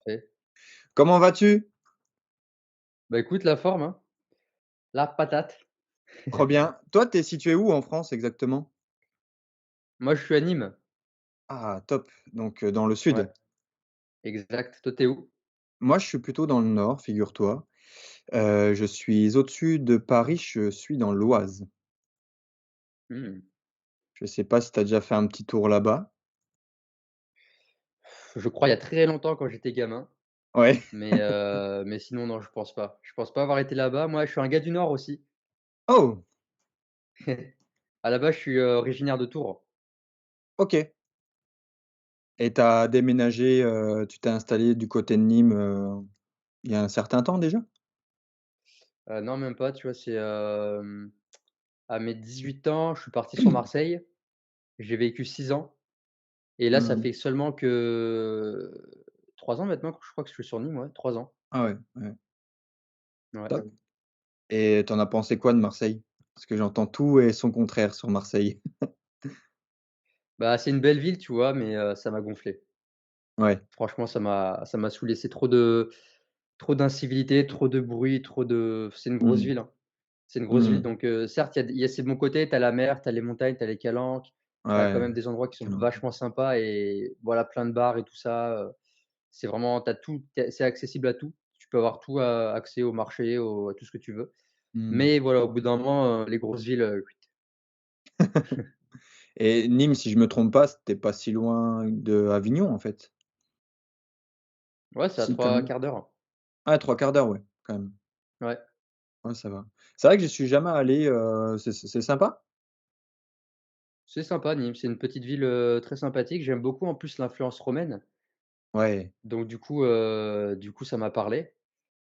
Parfait. Comment vas-tu? Bah, écoute, la forme, hein, la patate. Trop bien. Toi, tu es situé où en France exactement? Moi, je suis à Nîmes. Ah top, donc dans le Ouais, sud. exact. Toi, tu où? Moi, je suis plutôt dans le nord, figure-toi. Je suis au-dessus de Paris, je suis dans l'Oise. Mmh. Je sais pas si tu as déjà fait un petit tour là-bas? Je crois il y a très longtemps quand j'étais gamin, Ouais. mais sinon non, je pense pas. Je pense pas avoir été là-bas. Moi, je suis un gars du Nord aussi. Oh! À la base, je suis, originaire de Tours. OK, et tu as déménagé, tu t'es installé du côté de Nîmes, il y a un certain temps déjà? Non, même pas, tu vois? C'est, à mes 18 ans, je suis parti sur Marseille. J'ai vécu 6 ans et là, ça Mmh. fait seulement que 3 ans maintenant que je crois que je suis sur Nîmes, ouais, 3 ans. Ah ouais, ouais, Ouais. top, et tu en as pensé quoi de Marseille? Parce que j'entends tout et son contraire sur Marseille. Bah, c'est une belle ville, tu vois? Mais, ça m'a gonflé. Ouais. Franchement, ça m'a saoulé. C'est trop d'incivilité, trop de bruit, trop de c'est une grosse Mmh. ville, hein. C'est une grosse ville Mmh. donc certes, il y a ces bons côtés, tu as la mer, tu as les montagnes, tu as les calanques, tu as quand Ouais, même des endroits qui sont excellent. vachement sympas et voilà, plein de bars et tout ça, c'est vraiment tu as tout, c'est accessible à tout. Tu peux avoir tout, accès au marché, à tout ce que tu veux. Mmh. Mais voilà, au bout d'un moment, les grosses villes, Et Nîmes, si je me trompe pas, c'était pas si loin de Avignon, en fait? ouais, c'est à Si, quand 3 même? quarts d'heure. Ah, 3/4 d'heure, ouais, quand même. Ouais. Ouais, ça va. C'est vrai que je suis jamais allé, c'est sympa? C'est sympa Nîmes, c'est une petite ville, très sympathique. J'aime beaucoup en plus l'influence romaine, Ouais. donc du coup ça m'a parlé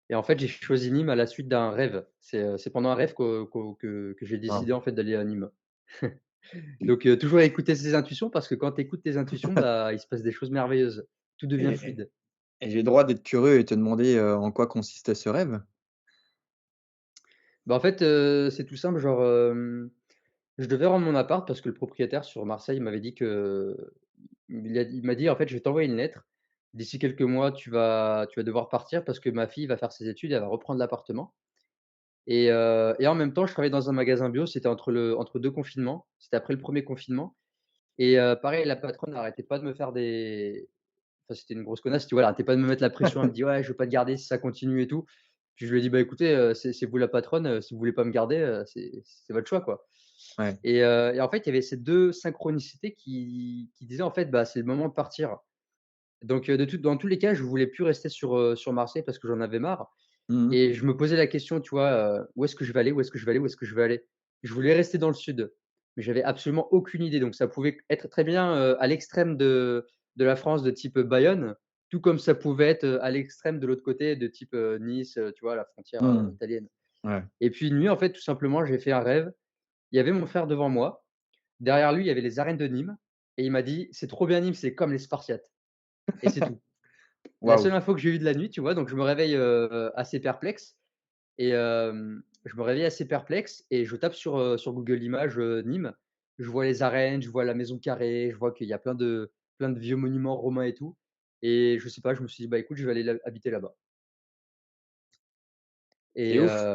et en fait j'ai choisi Nîmes à la suite d'un rêve. C'est pendant un rêve que j'ai Waouh. décidé en fait d'aller à Nîmes. Donc toujours écouter ses intuitions parce que quand tu écoutes tes intuitions, bah, il se passe des choses merveilleuses. Tout devient Et fluide. j'ai le droit d'être curieux et te demander, en quoi consistait ce rêve? Bah, en fait, c'est tout simple, genre, je devais rendre mon appart parce que le propriétaire sur Marseille m'avait dit que il m'a dit: «En fait, je vais t'envoyer une lettre. D'ici quelques mois, tu vas devoir partir parce que ma fille va faire ses études, elle va reprendre l'appartement» et en même temps, je travaillais dans un magasin bio, c'était entre 2 confinements, c'était après le premier confinement et pareil, la patronne n'arrêtait pas de me faire des enfin, c'était une grosse connasse, tu vois? Elle arrêtait pas de me mettre la pression, elle me dit: «Ouais, je veux pas te garder si ça continue et tout». Puis je lui ai dit: «Bah, écoutez, c'est vous la patronne, si vous voulez pas me garder, c'est votre choix, quoi». Ouais. Et en fait, il y avait ces 2 synchronicités qui disaient, en fait: «Bah, c'est le moment de partir». Donc dans tous les cas, je voulais plus rester sur Marseille parce que j'en avais marre Mmh mh. et je me posais la question, tu vois? Où est-ce que je vais aller? Où est-ce que je vais aller? Où est-ce que je vais aller? Je voulais rester dans le sud, mais j'avais absolument aucune idée. Donc ça pouvait être très bien, à l'extrême de la France de type, Bayonne, tout comme ça pouvait être, à l'extrême de l'autre côté de type, Nice, tu vois? La frontière, Mmh. italienne. Ouais. Et puis une nuit, en fait, tout simplement, j'ai fait un rêve. Il y avait mon frère devant moi. Derrière lui, il y avait les arènes de Nîmes et il m'a dit: «C'est trop bien Nîmes, c'est comme les Spartiates» et c'est tout. La Waouh! seule info que j'ai eue de la nuit, tu vois? Donc je me réveille, assez perplexe et je me réveille assez perplexe et je tape sur Google Images, Nîmes. Je vois les arènes, je vois la maison carrée, je vois qu'il y a plein de vieux monuments romains et tout et je sais pas, je me suis dit: «Bah, écoute, je vais aller habiter là-bas» C'est et ouf.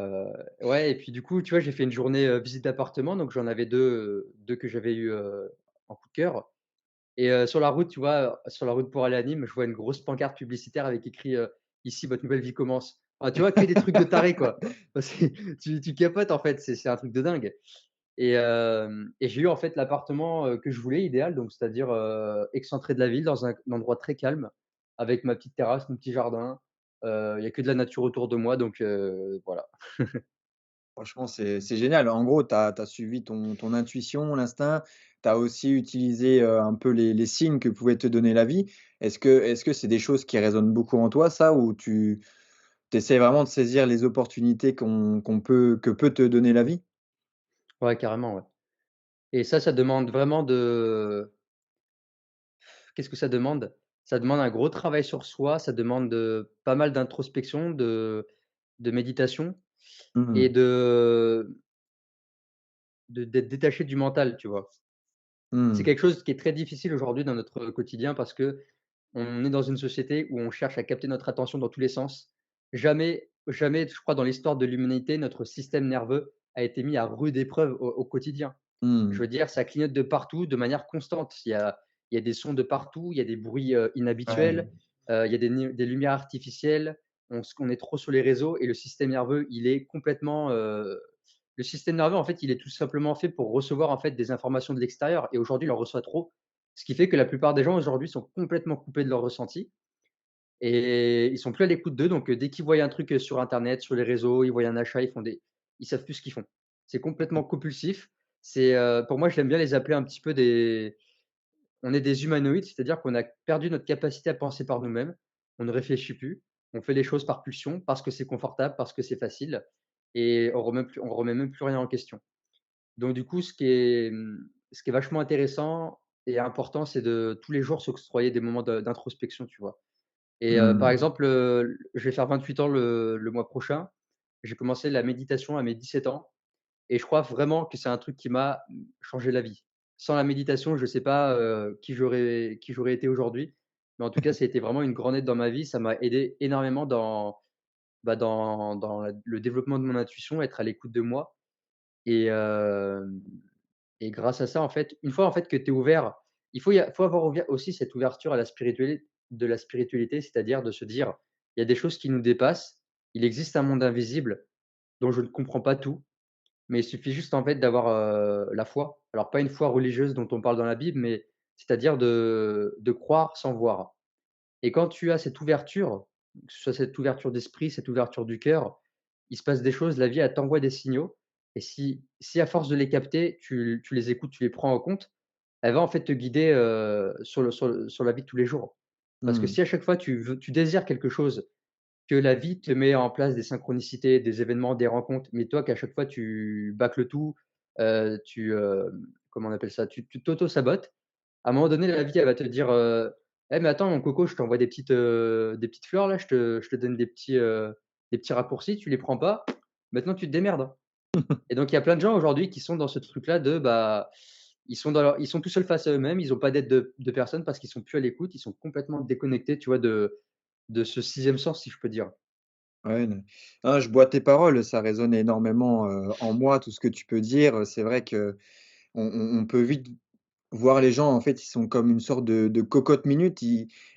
ouais et puis du coup, tu vois, j'ai fait une journée, visite d'appartement, donc j'en avais 2 que j'avais eu, en coup de cœur. Et sur la route, tu vois, sur la route pour aller à Nîmes, je vois une grosse pancarte publicitaire avec écrit, «Ici votre nouvelle vie commence». Enfin, tu vois, que des trucs de taré, quoi. Parce que tu capotes, en fait, c'est un truc de dingue et j'ai eu, en fait, l'appartement, que je voulais, idéal, donc c'est-à-dire, excentré de la ville, dans un endroit très calme, avec ma petite terrasse, mon petit jardin. Il y a que de la nature autour de moi, donc voilà. Franchement, c'est génial. En gros, tu as suivi ton intuition, l'instinct. Tu as aussi utilisé, un peu les signes que pouvait te donner la vie. Est-ce que c'est des choses qui résonnent beaucoup en toi, ça? Ou tu essaies vraiment de saisir les opportunités que peut te donner la vie? Ouais, carrément, ouais et ça demande vraiment de qu'est-ce que ça demande? Ça demande un gros travail sur soi, ça demande, pas mal d'introspection, de méditation Mmh. et d'être détaché du mental, tu vois? C'est Mmh. quelque chose qui est très difficile aujourd'hui dans notre quotidien parce qu'on on est dans une société où on cherche à capter notre attention dans tous les sens. Jamais, je crois, dans l'histoire de l'humanité, notre système nerveux a été mis à rude épreuve au quotidien. Je Mmh. veux dire, ça clignote de partout de manière constante. Il y a des sons de partout, il y a des bruits, Ouais. inhabituels, il y a des lumières artificielles. On est trop sur les réseaux et le système nerveux, il est complètement, le système nerveux, en fait, il est tout simplement fait pour recevoir, en fait, des informations de l'extérieur et aujourd'hui, il en reçoit trop. Ce qui fait que la plupart des gens aujourd'hui sont complètement coupés de leur ressenti et ils sont plus à l'écoute d'eux. Donc, dès qu'ils voient un truc, sur internet, sur les réseaux, ils voient un achat, ils savent plus ce qu'ils font. C'est complètement compulsif. Pour moi, je l'aime bien les appeler un petit peu on est des humanoïdes, c'est-à-dire qu'on a perdu notre capacité à penser par nous-mêmes. On ne réfléchit plus. On fait les choses par pulsion, parce que c'est confortable, parce que c'est facile et on remet même plus rien en question. Donc du coup, ce qui est vachement intéressant et important, c'est de tous les jours s'octroyer des moments d'introspection, tu vois? Et par Mmh. exemple, je vais faire 28 ans le mois prochain. J'ai commencé la méditation à mes 17 ans et je crois vraiment que c'est un truc qui m'a, changé la vie. Sans la méditation, je ne sais pas, qui j'aurais été aujourd'hui, mais en tout cas, ça a été vraiment une grande aide dans ma vie. Ça m'a aidé énormément dans le développement de mon intuition, être à l'écoute de moi et hem et grâce à ça, en fait, une fois, en fait, que tu es ouvert, faut avoir aussi cette ouverture à la spiritualité, c'est-à-dire de se dire: «Il y a des choses qui nous dépassent. Il existe un monde invisible dont je ne comprends pas tout». Mais il suffit juste, en fait, d'avoir, la foi. Alors pas une foi religieuse dont on parle dans la Bible, mais c'est-à-dire de croire sans voir. Et quand tu as cette ouverture, que ce soit cette ouverture d'esprit, cette ouverture du cœur, il se passe des choses, la vie, elle t'envoie des signaux et si à force de les capter, tu les écoutes, tu les prends en compte, elle va, en fait, te guider, sur la vie de tous les jours. Parce que Mmh. si à chaque fois tu désires quelque chose, que la vie te met en place des synchronicités, des événements, des rencontres, mais toi qu'à chaque fois tu bâcles tout, comment on appelle ça? Tu t'auto-sabotes. À un moment donné, la vie, elle va te dire, «Eh mais attends mon coco, je t'envoie des petites fleurs là, je te donne des petits raccourcis, tu les prends pas, maintenant tu te démerdes, hein». Et donc il y a plein de gens aujourd'hui qui sont dans ce truc-là ils sont tout seuls face à eux-mêmes, ils ont pas d'aide de personne parce qu'ils sont plus à l'écoute, ils sont complètement déconnectés, tu vois, de ce sixième sens, si je peux dire. Ouais, non, je bois tes paroles, ça résonne énormément, en moi, tout ce que tu peux dire. C'est vrai qu'on on peut vite voir les gens, en fait, ils sont comme une sorte de cocotte minute,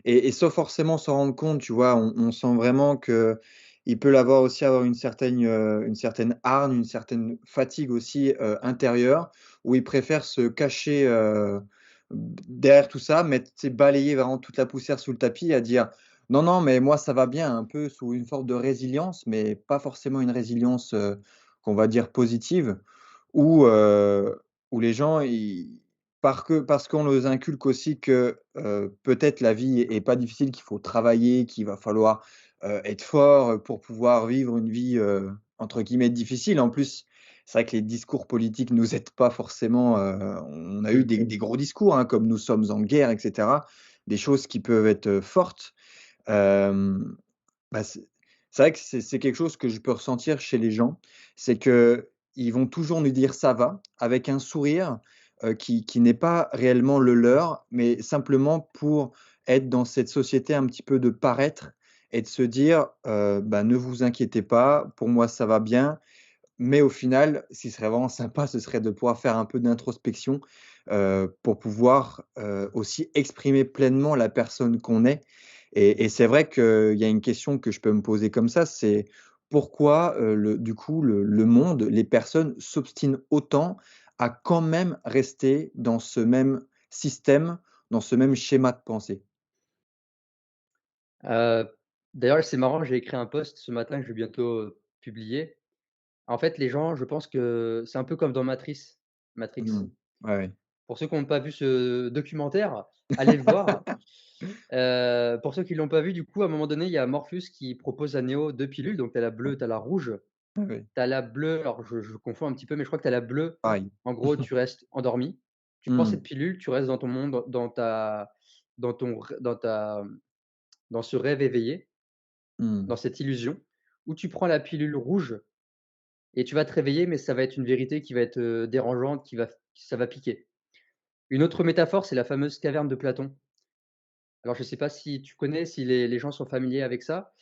et sans forcément s'en rendre compte, tu vois? On sent vraiment qu'il peut l'avoir aussi avoir une certaine hargne, une certaine fatigue aussi, intérieure, où ils préfèrent se cacher, derrière tout ça, mettre, tu sais, balayer vraiment toute la poussière sous le tapis, à dire: «Non, non, mais moi ça va bien», un peu sous une forme de résilience, mais pas forcément une résilience, qu'on va dire positive, où, où les gens ils parce qu'on nous inculque aussi que, peut-être la vie est pas difficile, qu'il faut travailler, qu'il va falloir, être fort, pour pouvoir vivre une vie, entre guillemets «difficile». En plus, c'est vrai que les discours politiques nous aident pas forcément, on a eu Mmh. des gros discours, hein, comme «Nous sommes en guerre» et cetera, des choses qui peuvent être, fortes. Hem, Bah, c'est vrai que c'est quelque chose que je peux ressentir chez les gens, c'est qu'ils vont toujours nous dire: «Ça va», avec un sourire, qui n'est pas réellement le leur, mais simplement pour être dans cette société un petit peu de paraître et de se dire, «Bah, ne vous inquiétez pas, pour moi ça va bien». Mais au final, ce qui serait vraiment sympa, ce serait de pouvoir faire un peu d'introspection, pour pouvoir, aussi exprimer pleinement la personne qu'on est, et c'est vrai qu'il y a une question que je peux me poser comme ça, c'est pourquoi, du coup, le monde, les personnes s'obstinent autant à quand même rester dans ce même système, dans ce même schéma de pensée? Heu, D'ailleurs, c'est marrant, j'ai écrit un post ce matin que je vais bientôt, publier. En fait, les gens, je pense que c'est un peu comme dans Matrix. Mmh. Ouais, ouais. Pour ceux qui n'ont pas vu ce documentaire, allez le voir. Pour ceux qui l'ont pas vu, du coup, à un moment donné, il y a Morpheus qui propose à Neo 2 pilules, donc tu as la bleue, tu as la rouge. Ouais, ouais. Tu as la bleue, alors je confonds un petit peu, mais je crois que tu as la bleue, Pareil. en gros, tu restes endormi. Tu prends Mmh. cette pilule, tu restes dans ton monde, dans ton rê dans ta dans ce rêve éveillé, Mmh. dans cette illusion, ou tu prends la pilule rouge et tu vas te réveiller, mais ça va être une vérité qui va être, dérangeante, ça va piquer. Une autre métaphore, c'est la fameuse caverne de Platon. Alors je ne sais pas si tu connais, si les gens sont familiers avec ça?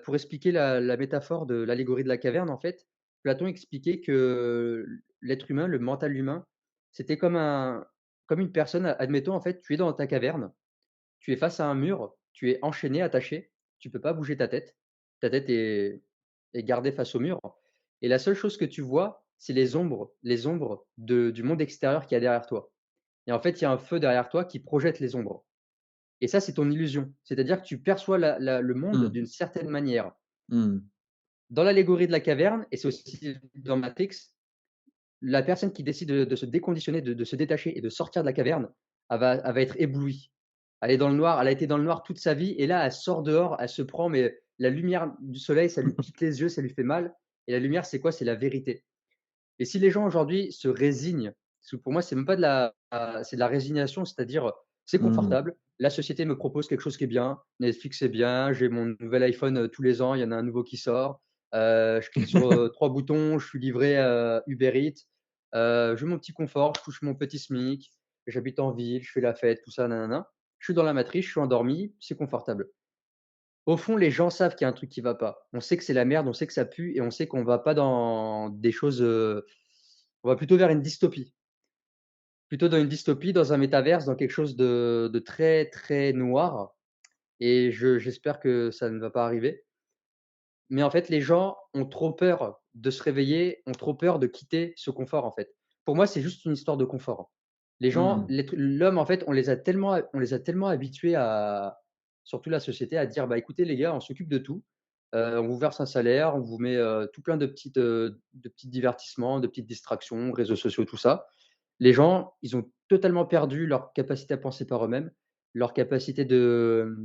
Pour expliquer la métaphore de l'allégorie de la caverne, en fait, Platon expliquait que l'être humain, le mental humain, c'était comme une personne, admettons, en fait, tu es dans ta caverne, tu es face à un mur, tu es enchaîné, attaché, tu peux pas bouger ta tête. Ta tête est gardée face au mur et la seule chose que tu vois, c'est les ombres de du monde extérieur qu'il y a derrière toi et en fait, il y a un feu derrière toi qui projette les ombres et ça, c'est ton illusion. C'est-à-dire que tu perçois le monde Mmh. d'une certaine manière. Mmh. Dans l'allégorie de la caverne et c'est aussi dans Matrix, la personne qui décide de se déconditionner, de se détacher et de sortir de la caverne, elle va être éblouie. Elle est dans le noir, elle a été dans le noir toute sa vie et là, elle sort dehors, elle se prend mais la lumière du soleil, ça lui pique les yeux, ça lui fait mal et la lumière, c'est quoi? C'est la vérité et si les gens aujourd'hui se résignent, parce que pour moi, c'est même pas c'est de la résignation, c'est-à-dire, c'est Mmh. confortable, la société me propose quelque chose qui est bien, Netflix est bien, j'ai mon nouvel iPhone, tous les ans, il y en a un nouveau qui sort, je clique sur, 3 boutons, je suis livré, Uber Eats, j'ai mon petit confort, je touche mon petit SMIC, j'habite en ville, je fais la fête, tout ça, nin. Je suis dans la matrice, je suis endormi, c'est confortable. Au fond, les gens savent qu'il y a un truc qui va pas. On sait que c'est la merde, on sait que ça pue et on sait qu'on va pas dans des choses, on va plutôt vers une dystopie. Plutôt dans une dystopie, dans un métaverse, dans quelque chose de très, très noir et j'espère que ça ne va pas arriver. Mais en fait, les gens ont trop peur de se réveiller, ont trop peur de quitter ce confort, en fait. Pour moi, c'est juste une histoire de confort. Les gens, Mmh. l'homme, en fait, on les a tellement habitués à surtout la société, à dire: «Bah, écoutez les gars, on s'occupe de tout, on vous verse un salaire, on vous met, tout plein de petits divertissements, de petites distractions, réseaux sociaux, tout ça». Les gens, ils ont totalement perdu leur capacité à penser par eux-mêmes, leur capacité de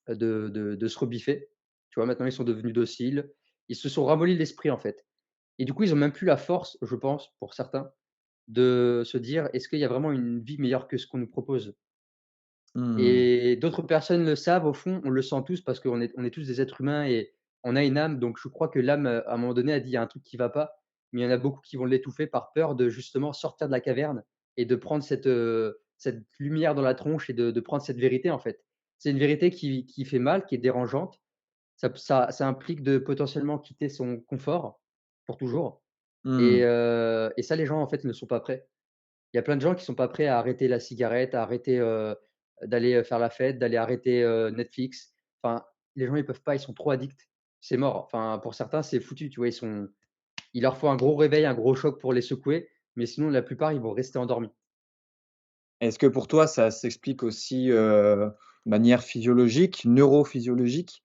se rebiffer. Tu vois? Maintenant, ils sont devenus dociles. Ils se sont ramollis l'esprit, en fait et du coup, ils ont même plus la force, je pense, pour certains, de se dire: «Est-ce qu'il y a vraiment une vie meilleure que ce qu'on nous propose?» Mmh. Et d'autres personnes le savent, au fond, on le sent tous parce qu'on est tous des êtres humains et on a une âme, donc je crois que l'âme, à un moment donné, a dit: «Il y a un truc qui va pas», mais il y en a beaucoup qui vont l'étouffer par peur de justement sortir de la caverne et de prendre cette lumière dans la tronche et de prendre cette vérité, en fait. C'est une vérité qui fait mal, qui est dérangeante. Ça implique de potentiellement quitter son confort pour toujours Mmh. et ça, les gens, en fait, ne sont pas prêts. Il y a plein de gens qui sont pas prêts à arrêter la cigarette, à arrêter, d'aller, faire la fête, d'aller arrêter, Netflix. Enfin, les gens, ils peuvent pas, ils sont trop addicts. C'est mort. Enfin, pour certains, c'est foutu, tu vois? Il leur faut un gros réveil, un gros choc pour les secouer, mais sinon la plupart, ils vont rester endormis. Est-ce que pour toi, ça s'explique aussi, de manière physiologique, neurophysiologique?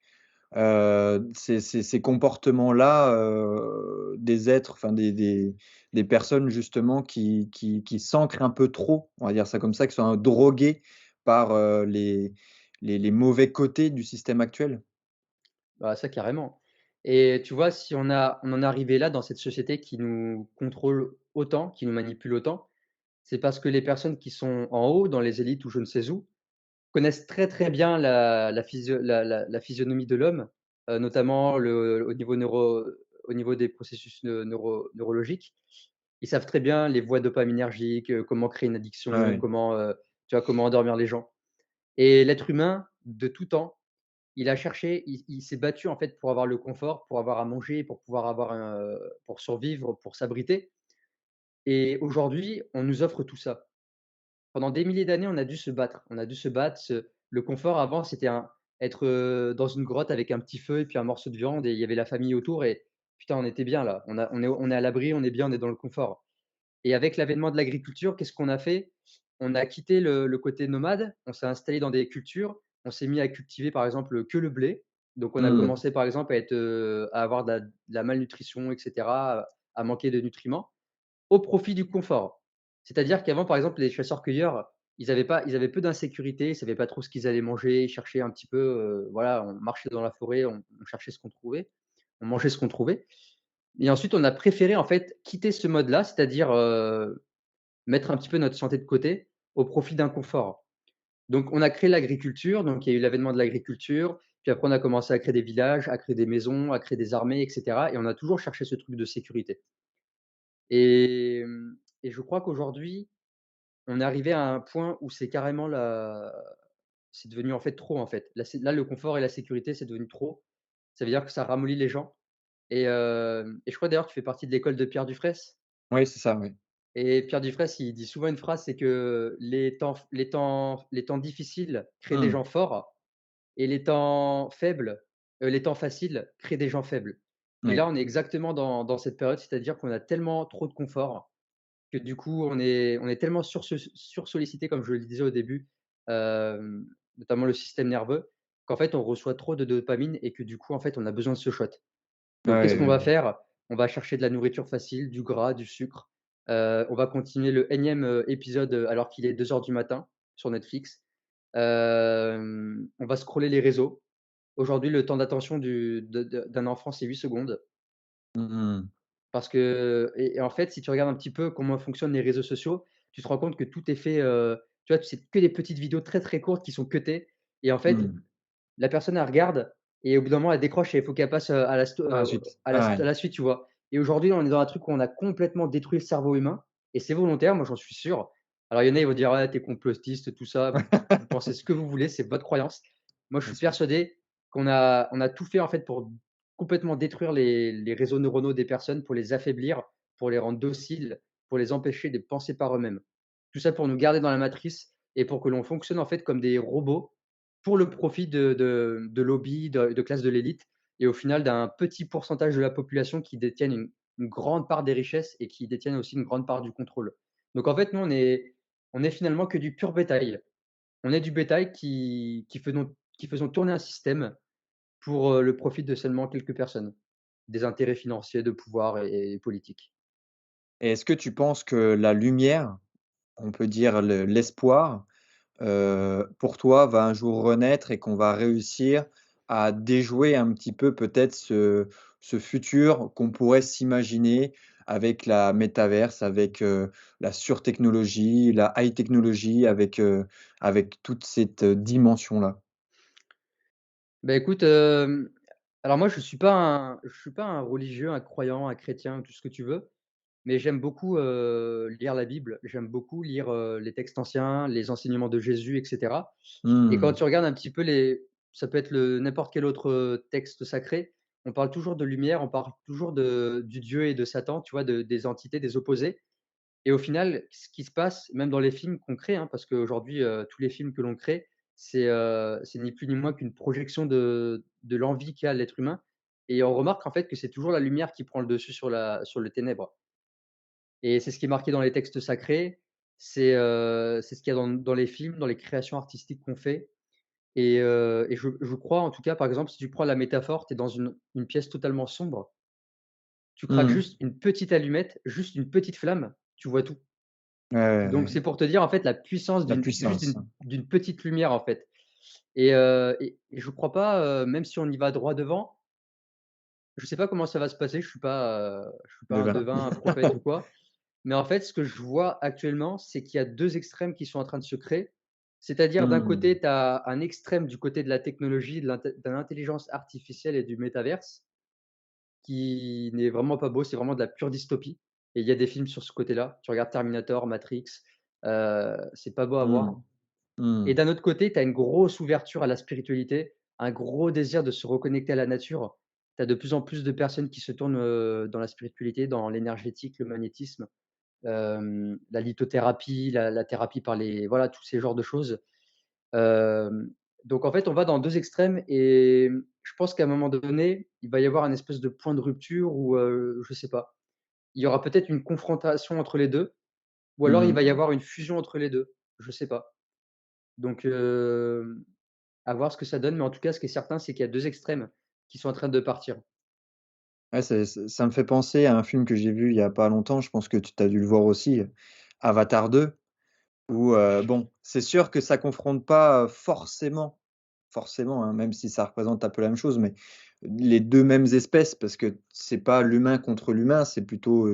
Ces comportements-là, des êtres, enfin des personnes justement qui s'ancrent un peu trop, on va dire ça comme ça, qui sont droguées par, les mauvais côtés du système actuel? Bah, ça carrément et tu vois, si on en est arrivé là dans cette société qui nous contrôle autant, qui nous manipule autant, c'est parce que les personnes qui sont en haut, dans les élites ou je ne sais où, connaissent très, très bien la physionomie de l'homme, notamment au niveau des processus neurologiques. Ils savent très bien les voies dopaminergiques, comment créer une addiction, Ouais. comment, tu vois, comment endormir les gens et l'être humain, de tout temps, il a cherché, il s'est battu, en fait, pour avoir le confort, pour avoir à manger, pour pouvoir avoir pour survivre, pour s'abriter et aujourd'hui, on nous offre tout ça. Pendant des milliers d'années, on a dû se battre. On a dû se battre. Le confort avant, c'était être, dans une grotte avec un petit feu et puis un morceau de viande et il y avait la famille autour et putain, on était bien là. On est à l'abri, on est bien, on est dans le confort et avec l'avènement de l'agriculture, qu'est-ce qu'on a fait? On a quitté le côté nomade, on s'est installé dans des cultures, on s'est mis à cultiver, par exemple, que le blé. Donc on a Mmh. commencé, par exemple, à avoir de la malnutrition et cetera, à manquer de nutriments. Au profit du confort. C'est-à-dire qu'avant, par exemple, les chasseurs-cueilleurs, ils avaient peu d'insécurité, ils savaient pas trop ce qu'ils allaient manger, ils cherchaient un petit peu, voilà, on marchait dans la forêt, on cherchait ce qu'on trouvait, on mangeait ce qu'on trouvait et ensuite on a préféré, en fait, quitter ce mode-là, c'est-à-dire, mettre un petit peu notre santé de côté au profit d'un confort. Donc on a créé l'agriculture, donc il y a eu l'avènement de l'agriculture, puis après on a commencé à créer des villages, à créer des maisons, à créer des armées et cetera et on a toujours cherché ce truc de sécurité et je crois qu'aujourd'hui, on est arrivé à un point où c'est carrément c'est devenu en fait trop, en fait. Là, le confort et la sécurité, c'est devenu trop. Ça veut dire que ça ramollit les gens et je crois d'ailleurs que tu fais partie de l'école de Pierre Dufraisse Oui, c'est ça, oui. et Pierre Dufraisse, il dit souvent une phrase, c'est que les temps difficiles créent des Mmh. gens forts et les temps faciles créent des gens faibles et Oui. là, on est exactement dans cette période, c'est-à-dire qu'on a tellement trop de confort que du coup, on est tellement sursollicité comme je le disais au début, notamment le système nerveux, qu'en fait, on reçoit trop de dopamine et que du coup, en fait, on a besoin de ce shot. Donc qu'est-ce Ouais, qu'on ouais, va ouais. faire? On va chercher de la nourriture facile, du gras, du sucre. On va continuer le énième, épisode, alors qu'il est 2 heures du matin sur Netflix. On va scroller les réseaux. Aujourd'hui, le temps d'attention d'un enfant, c'est 8 secondes. Mmh mh. Parce que et en fait, si tu regardes un petit peu comment fonctionnent les réseaux sociaux, tu te rends compte que tout est fait, tu vois, c'est que des petites vidéos très, très courtes qui sont cutées et en fait, Mmh. la personne, elle regarde et au bout d'un moment, elle décroche et il faut qu'elle passe, Ensuite, ouais. à la suite, tu vois? Et aujourd'hui, on est dans un truc où on a complètement détruit le cerveau humain et c'est volontaire, moi, j'en suis sûr. Alors il y en a, ils vont dire: «Ouais, tu es complotiste, tout ça». Vous pensez ce que vous voulez, c'est votre croyance. Moi, je Bien suis sûr. persuadé qu'on a tout fait, en fait, pour complètement détruire les réseaux neuronaux des personnes, pour les affaiblir, pour les rendre dociles, pour les empêcher de penser par eux-mêmes. Tout ça pour nous garder dans la matrice et pour que l'on fonctionne, en fait, comme des robots pour le profit de lobbies, de classes de l'élite et au final d'un petit pourcentage de la population qui détiennent une grande part des richesses et qui détiennent aussi une grande part du contrôle. Donc en fait, nous, on est finalement que du pur bétail. On est du bétail qui faisons tourner un système pour, le profit de seulement quelques personnes. Des intérêts financiers, de pouvoir et politiques. Et est-ce que tu penses que la lumière, on peut dire l'espoir, pour toi, va un jour renaître et qu'on va réussir à déjouer un petit peu peut-être ce futur qu'on pourrait s'imaginer avec la métaverse, avec, la surtechnologie, la high technologie, avec toute cette, dimension-là? Bah, écoute, alors moi je suis pas un religieux, un croyant, un chrétien, tout ce que tu veux, mais j'aime beaucoup, lire la Bible. J'aime beaucoup lire, les textes anciens, les enseignements de Jésus et cetera et quand Mmh. tu regardes un petit peu ça peut être n'importe quel autre, texte sacré, on parle toujours de lumière, on parle toujours du Dieu et de Satan, tu vois? Des entités, des opposés et au final, ce qui se passe, même dans les films qu'on crée, hein, parce qu'aujourd'hui, tous les films que l'on crée, c'est ni plus ni moins qu'une projection de l'envie qu'a l'être humain et on remarque en fait que c'est toujours la lumière qui prend le dessus sur le ténèbre et c'est ce qui est marqué dans les textes sacrés, c'est ce qu'il y a dans les films, dans les créations artistiques qu'on fait et je crois en tout cas, par exemple, si tu prends la métaphore, tu es dans une pièce totalement sombre, tu craques Mmh. juste une petite allumette, juste une petite flamme, tu vois tout. Ouais, ouais, Donc ouais. c'est pour te dire, en fait, la puissance La juste puissance. d'une petite lumière, en fait et je crois pas, même si on y va droit devant, je sais pas comment ça va se passer, je suis pas un Devin. devin, un prophète ou quoi, mais en fait, ce que je vois actuellement, c'est qu'il y a 2 extrêmes qui sont en train de se créer. C'est-à-dire d'un Mmh. côté, tu as un extrême du côté de la technologie, de l'intelligence artificielle et du métaverse, qui n'est vraiment pas beau, c'est vraiment de la pure dystopie et il y a des films sur ce côté-là. Tu regardes Terminator, Matrix, c'est pas beau à Mmh. voir. Et Mmh. d'un autre côté, tu as une grosse ouverture à la spiritualité, un gros désir de se reconnecter à la nature. Tu as de plus en plus de personnes qui se tournent, dans la spiritualité, dans l'énergétique, le magnétisme, la lithothérapie, la thérapie par les voilà, tous ces genres de choses. Hem, donc en fait, on va dans 2 extrêmes et je pense qu'à un moment donné, il va y avoir un espèce de point de rupture où, je sais pas, il y aura peut-être une confrontation entre les 2, ou alors il Mmh. va y avoir une fusion entre les 2. Je sais pas. Donc à voir ce que ça donne, mais en tout cas, ce qui est certain, c'est qu'il y a 2 extrêmes qui sont en train de partir. Ouais, ça me fait penser à un film que j'ai vu il y a pas longtemps, je pense que tu as dû le voir aussi, Avatar 2, où, bon, c'est sûr que ça confronte pas, forcément, hein, même si ça représente un peu la même chose, mais les 2 mêmes espèces parce que c'est pas l'humain contre l'humain, c'est plutôt,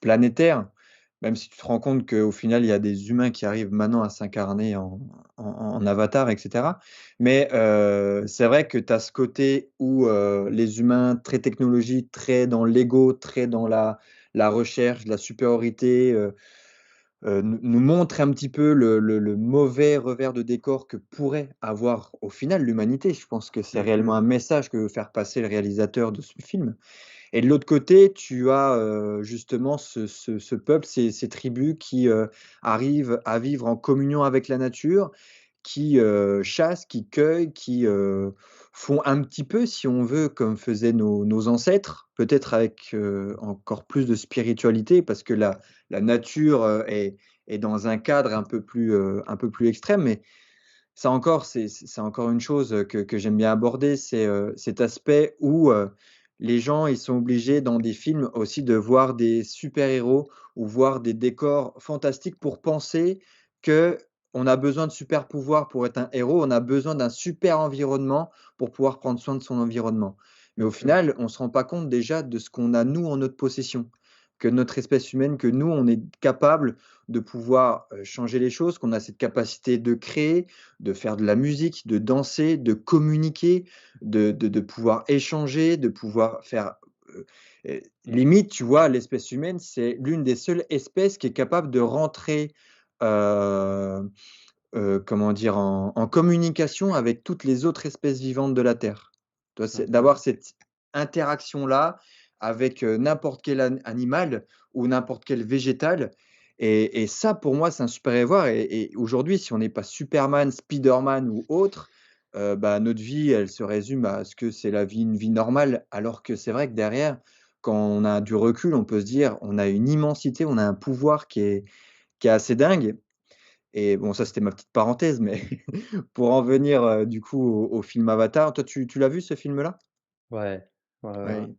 planétaire. Même si tu te rends compte qu'au final, il y a des humains qui arrivent maintenant à s'incarner en avatar et cetera. Mais, c'est vrai que tu as ce côté où, les humains très technologie, très dans l'ego, très dans la recherche, la supériorité, nous montre un petit peu le mauvais revers de décor que pourrait avoir au final l'humanité. Je pense que c'est Mmh réellement mh. un message que veut faire passer le réalisateur de ce film. Et de l'autre côté, tu as, justement ce peuple, ces tribus qui, arrivent à vivre en communion avec la nature, qui, chassent, qui cueillent, qui, font un petit peu, si on veut, comme faisaient nos ancêtres, peut-être avec, encore plus de spiritualité parce que la nature, est dans un cadre un peu plus extrême. Mais ça encore, c'est encore une chose, que j'aime bien aborder, c'est, cet aspect où, les gens, ils sont obligés dans des films aussi de voir des super-héros ou voir des décors fantastiques pour penser qu'on a besoin de super pouvoirs pour être un héros, on a besoin d'un super environnement pour pouvoir prendre soin de son environnement. Mais au Mmh mh. final, on se rend pas compte déjà de ce qu'on a nous en notre possession, que notre espèce humaine, que nous, on est capable de pouvoir, changer les choses, qu'on a cette capacité de créer, de faire de la musique, de danser, de communiquer, de pouvoir échanger, de pouvoir faire, limite, tu vois, l'espèce humaine, c'est l'une des seules espèces qui est capable de rentrer, heu comment dire? En communication avec toutes les autres espèces vivantes de la Terre. Tu vois? C'est Mmh. d'avoir cette interaction-là avec, n'importe quel animal ou n'importe quel végétal. Et ça, pour moi, c'est un super pouvoir. Et aujourd'hui, si on n'est pas Superman, Spiderman ou autre, bah, notre vie, elle se résume à ce que c'est la vie une vie normale. Alors que c'est vrai que derrière, quand on a du recul, on peut se dire: «On a une immensité, on a un pouvoir qui est assez dingue». Et bon, ça, c'était ma petite parenthèse, mais pour en venir, du coup, au film Avatar, toi, tu l'as vu ce film-là? Ouais. Ouais, ouais, ouais. Ouais.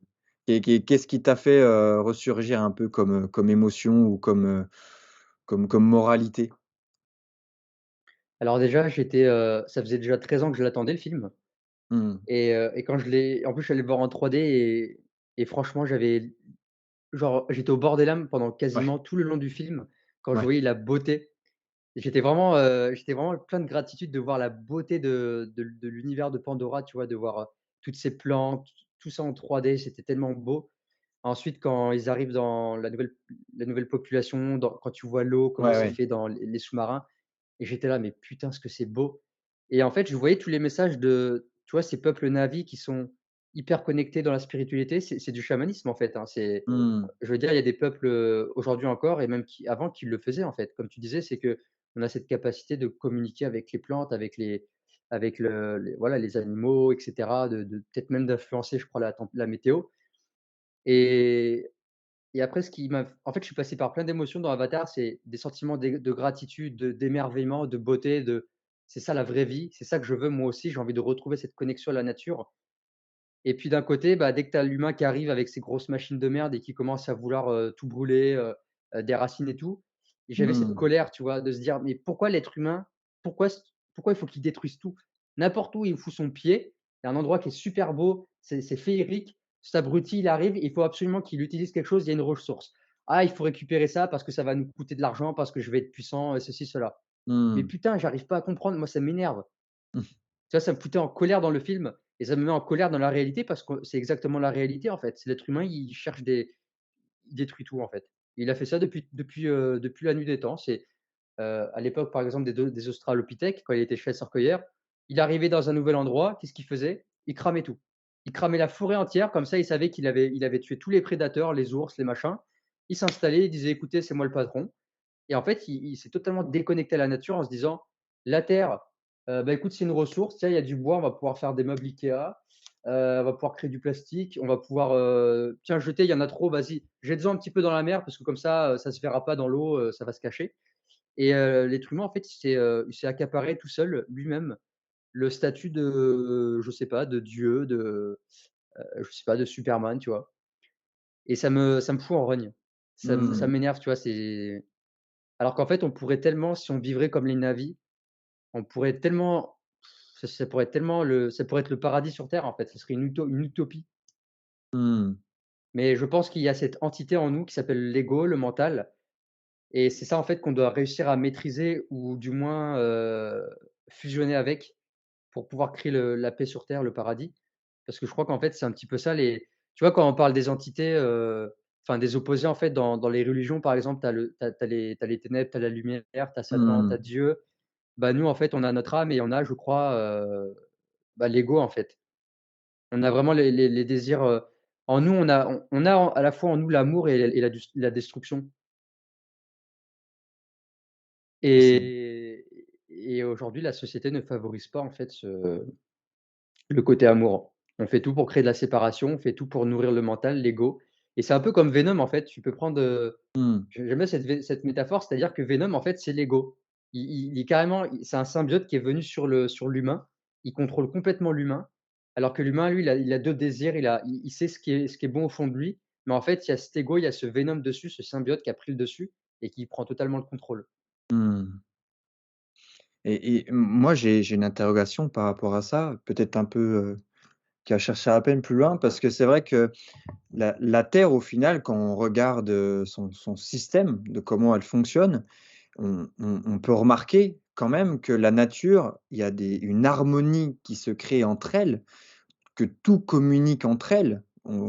Et qu'est-ce qui t'a fait, ressurgir un peu comme, comme émotion ou comme, comme moralité? Alors déjà, ça faisait déjà 13 ans que je l'attendais le film Mmh. et quand je l'ai en plus, je suis allé le voir en 3D et franchement, j'étais au bord des larmes pendant Ouais, quasiment tout le long du film quand je ouais. voyais la beauté. J'étais vraiment plein de gratitude de voir la beauté de l'univers de Pandora, tu vois? De voir, toutes ces plantes, tout ça en 3D, c'était tellement beau. Ensuite, quand ils arrivent dans la nouvelle population, quand tu vois l'eau, comment Ouais, c'est ouais. fait dans les sous-marins et j'étais là: «Mais putain, ce que c'est beau» et en fait, je voyais tous les messages de, tu vois, ces peuples Na'vi qui sont hyper connectés dans la spiritualité. C'est du chamanisme, en fait, hein. Mmh. Je veux dire, il y a des peuples, aujourd'hui encore et même avant qui le faisaient, en fait. Comme tu disais, c'est qu'on a cette capacité de communiquer avec les plantes, avec voilà, les animaux et cetera, de peut-être même d'influencer, je crois, la météo et après en fait, je suis passé par plein d'émotions dans Avatar, c'est des sentiments de gratitude, d'émerveillement, de beauté, c'est ça la vraie vie, c'est ça que je veux moi aussi, j'ai envie de retrouver cette connexion à la nature et puis d'un côté, bah, dès que tu as l'humain qui arrive avec ses grosses machines de merde et qui commence à vouloir, tout brûler, des racines et tout, et j'avais cette Mmh. colère, tu vois? De se dire: «Mais pourquoi l'être humain, pourquoi il faut qu'il détruise tout?» N'importe où il fout son pied, il y a un endroit qui est super beau, c'est féerique, cet abruti, il arrive, il faut absolument qu'il utilise quelque chose, il y a une ressource. «Ah, il faut récupérer ça parce que ça va nous coûter de l'argent, parce que je vais être puissant, ceci, cela». Mais Mmh. putain, j'arrive pas à comprendre, moi ça m'énerve. Mmh. Tu vois, ça me foutait en colère dans le film et ça me met en colère dans la réalité parce que c'est exactement la réalité, en fait. C'est l'être humain, il détruit tout, en fait. Il a fait ça depuis la nuit des temps. À l'époque, par exemple, des australopithèques, quand il était chasseur-cueilleur, il arrivait dans un nouvel endroit, qu'est-ce qu'il faisait? Il cramait tout. Il cramait la forêt entière, comme ça, il savait qu'il avait tué tous les prédateurs, les ours, les machins. Il s'installait, il disait: «Écoutez, c'est moi le patron». Et en fait, il s'est totalement déconnecté à la nature en se disant: «La terre, bah, écoute, c'est une ressource. Tiens, il y a du bois, on va pouvoir faire des meubles IKEA, on va pouvoir créer du plastique, on va pouvoir, tiens, jeter, il y en a trop, vas-y, jette-en un petit peu dans la mer parce que comme ça se verra pas dans l'eau, ça va se cacher». Et l'être humain, en fait, il s'est accaparé tout seul, lui-même, le statut de, je sais pas, de Dieu, je sais pas, de Superman, tu vois? Et ça me fout en rogne. Ça Mmh. m'énerve, tu vois? Alors qu'en fait, on pourrait tellement, si on vivrait comme les Na'vi, on pourrait tellement ça pourrait être le paradis sur terre, en fait. Ce serait une utopie. Mmh. Mais je pense qu'il y a cette entité en nous qui s'appelle l'ego, le mental et c'est ça, en fait, qu'on doit réussir à maîtriser ou du moins, fusionner avec pour pouvoir créer la paix sur terre, le paradis. Parce que je crois qu'en fait, c'est un petit peu ça tu vois, quand on parle des entités, enfin des opposés en fait dans les religions par exemple, tu as les ténèbres, tu as la lumière, tu as Satan, tu Mmh. as Dieu. Bah, nous en fait on a notre âme et on a je crois, bah, l'ego en fait. On a vraiment les désirs, en nous on a à la fois en nous l'amour et la destruction Ah c'est et aujourd'hui la société ne favorise pas en fait le côté amour. On fait tout pour créer de la séparation, on fait tout pour nourrir le mental, l'ego et c'est un peu comme Venom en fait, tu peux prendre, mmh, j'aime bien cette métaphore, c'est-à-dire que Venom en fait c'est l'ego. Il est carrément c'est un symbiote qui est venu sur l'humain, il contrôle complètement l'humain, alors que l'humain lui il a 2 désirs, il sait ce qui est bon au fond de lui, mais en fait il y a cet ego, il y a ce Venom dessus, ce symbiote qui a pris le dessus et qui prend totalement le contrôle. mmh et moi j'ai une interrogation par rapport à ça, peut-être un peu, qui a cherché à peine plus loin parce que c'est vrai que la Terre au final quand on regarde, son système, de comment elle fonctionne, on peut remarquer quand même que la nature, il y a une harmonie qui se crée entre elles, que tout communique entre elles,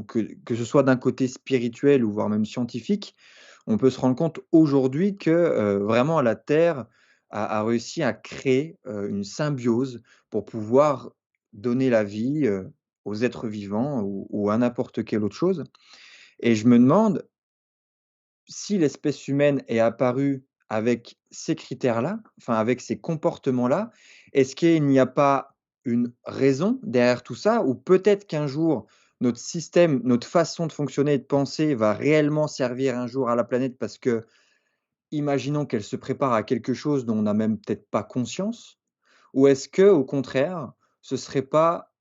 que ce soit d'un côté spirituel ou voire même scientifique, on peut se rendre compte aujourd'hui que, vraiment la Terre a réussi à créer, une symbiose pour pouvoir donner la vie, aux êtres vivants ou à n'importe quelle autre chose et je me demande si l'espèce humaine est apparue avec ces critères-là, enfin avec ces comportements-là, est-ce qu'il n'y a pas une raison derrière tout ça? Ou peut-être qu'un jour, notre système, notre façon de fonctionner et de penser va réellement servir un jour à la planète parce que, imaginons qu'elle se prépare à quelque chose dont on n'a même peut-être pas conscience? Ou est-ce que, au contraire, ce serait pas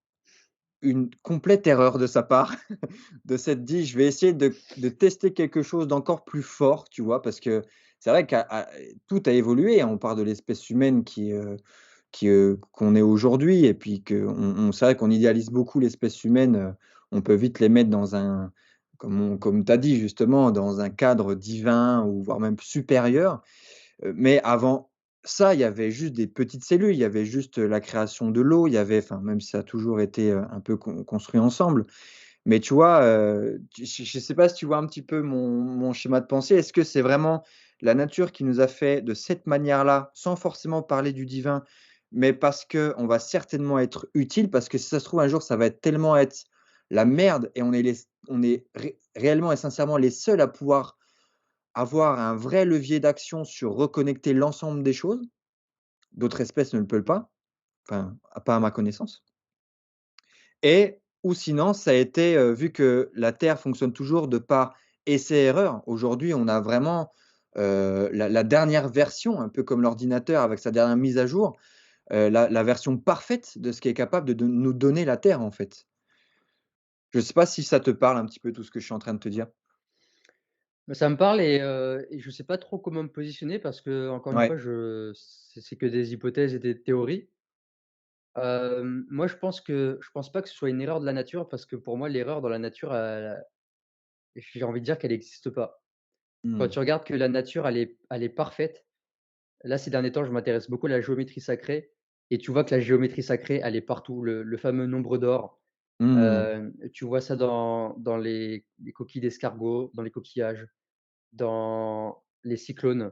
une complète erreur de sa part de s'être dit: «Je vais essayer de tester quelque chose d'encore plus fort», tu vois? Parce que c'est vrai qu'à tout a évolué, hein. On part de l'espèce humaine qu'on est aujourd'hui et puis qu'on c'est vrai qu'on idéalise beaucoup l'espèce humaine, on peut vite les mettre dans un comme tu as dit justement, dans un cadre divin ou voire même supérieur. Mais avant ça, il y avait juste des petites cellules, il y avait juste, la création de l'eau, il y avait enfin même si ça a toujours été, un peu construit ensemble. Mais tu vois, tu je sais pas si tu vois un petit peu mon schéma de pensée. Est-ce que c'est vraiment la nature qui nous a fait de cette manière-là, sans forcément parler du divin, mais parce qu'on va certainement être utile? Parce que si ça se trouve un jour, ça va être tellement être la merde et on est réellement et sincèrement les seuls à pouvoir avoir un vrai levier d'action sur reconnecter l'ensemble des choses. D'autres espèces ne le peuvent pas, enfin, pas à ma connaissance. Et ou sinon, ça a été, vu que la Terre fonctionne toujours de par essai-erreur. Aujourd'hui, on a vraiment, la dernière version, un peu comme l'ordinateur avec sa dernière mise à jour, la version parfaite de ce qui est capable de nous donner la Terre, en fait. Je ne sais pas si ça te parle un petit peu tout ce que je suis en train de te dire? Bah, ça me parle et je sais pas trop comment me positionner parce que encore une Ouais. fois c'est que des hypothèses et des théories. Moi je pense pas que ce soit une erreur de la nature parce que pour moi l'erreur dans la nature, j'ai envie de dire qu'elle n'existe pas. Quand Mmh. tu regardes que la nature elle est parfaite, là ces derniers temps je m'intéresse beaucoup à la géométrie sacrée et tu vois que la géométrie sacrée elle est partout, le fameux nombre d'or, Mmh. tu vois ça dans les coquilles d'escargots, dans les coquillages, dans les cyclones.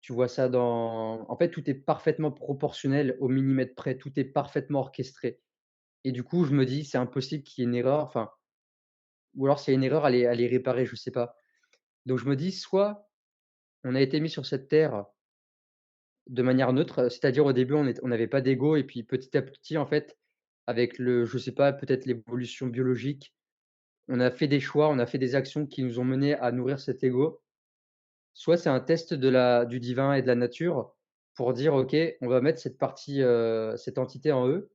Tu vois ça dans en fait, tout est parfaitement proportionnel au millimètre près, tout est parfaitement orchestré et du coup, je me dis: «C'est impossible qu'il y ait une erreur», enfin, ou alors s'il y a une erreur, elle est réparée, je sais pas. Donc je me dis: «Soit on a été mis sur cette terre de manière neutre», c'est-à-dire au début on n'avait pas d'ego et puis petit à petit, en fait, avec je sais pas, peut-être l'évolution biologique, on a fait des choix, on a fait des actions qui nous ont menés à nourrir cet ego. Soit c'est un test du divin et de la nature pour dire: «OK, on va mettre cette partie, cette entité en eux.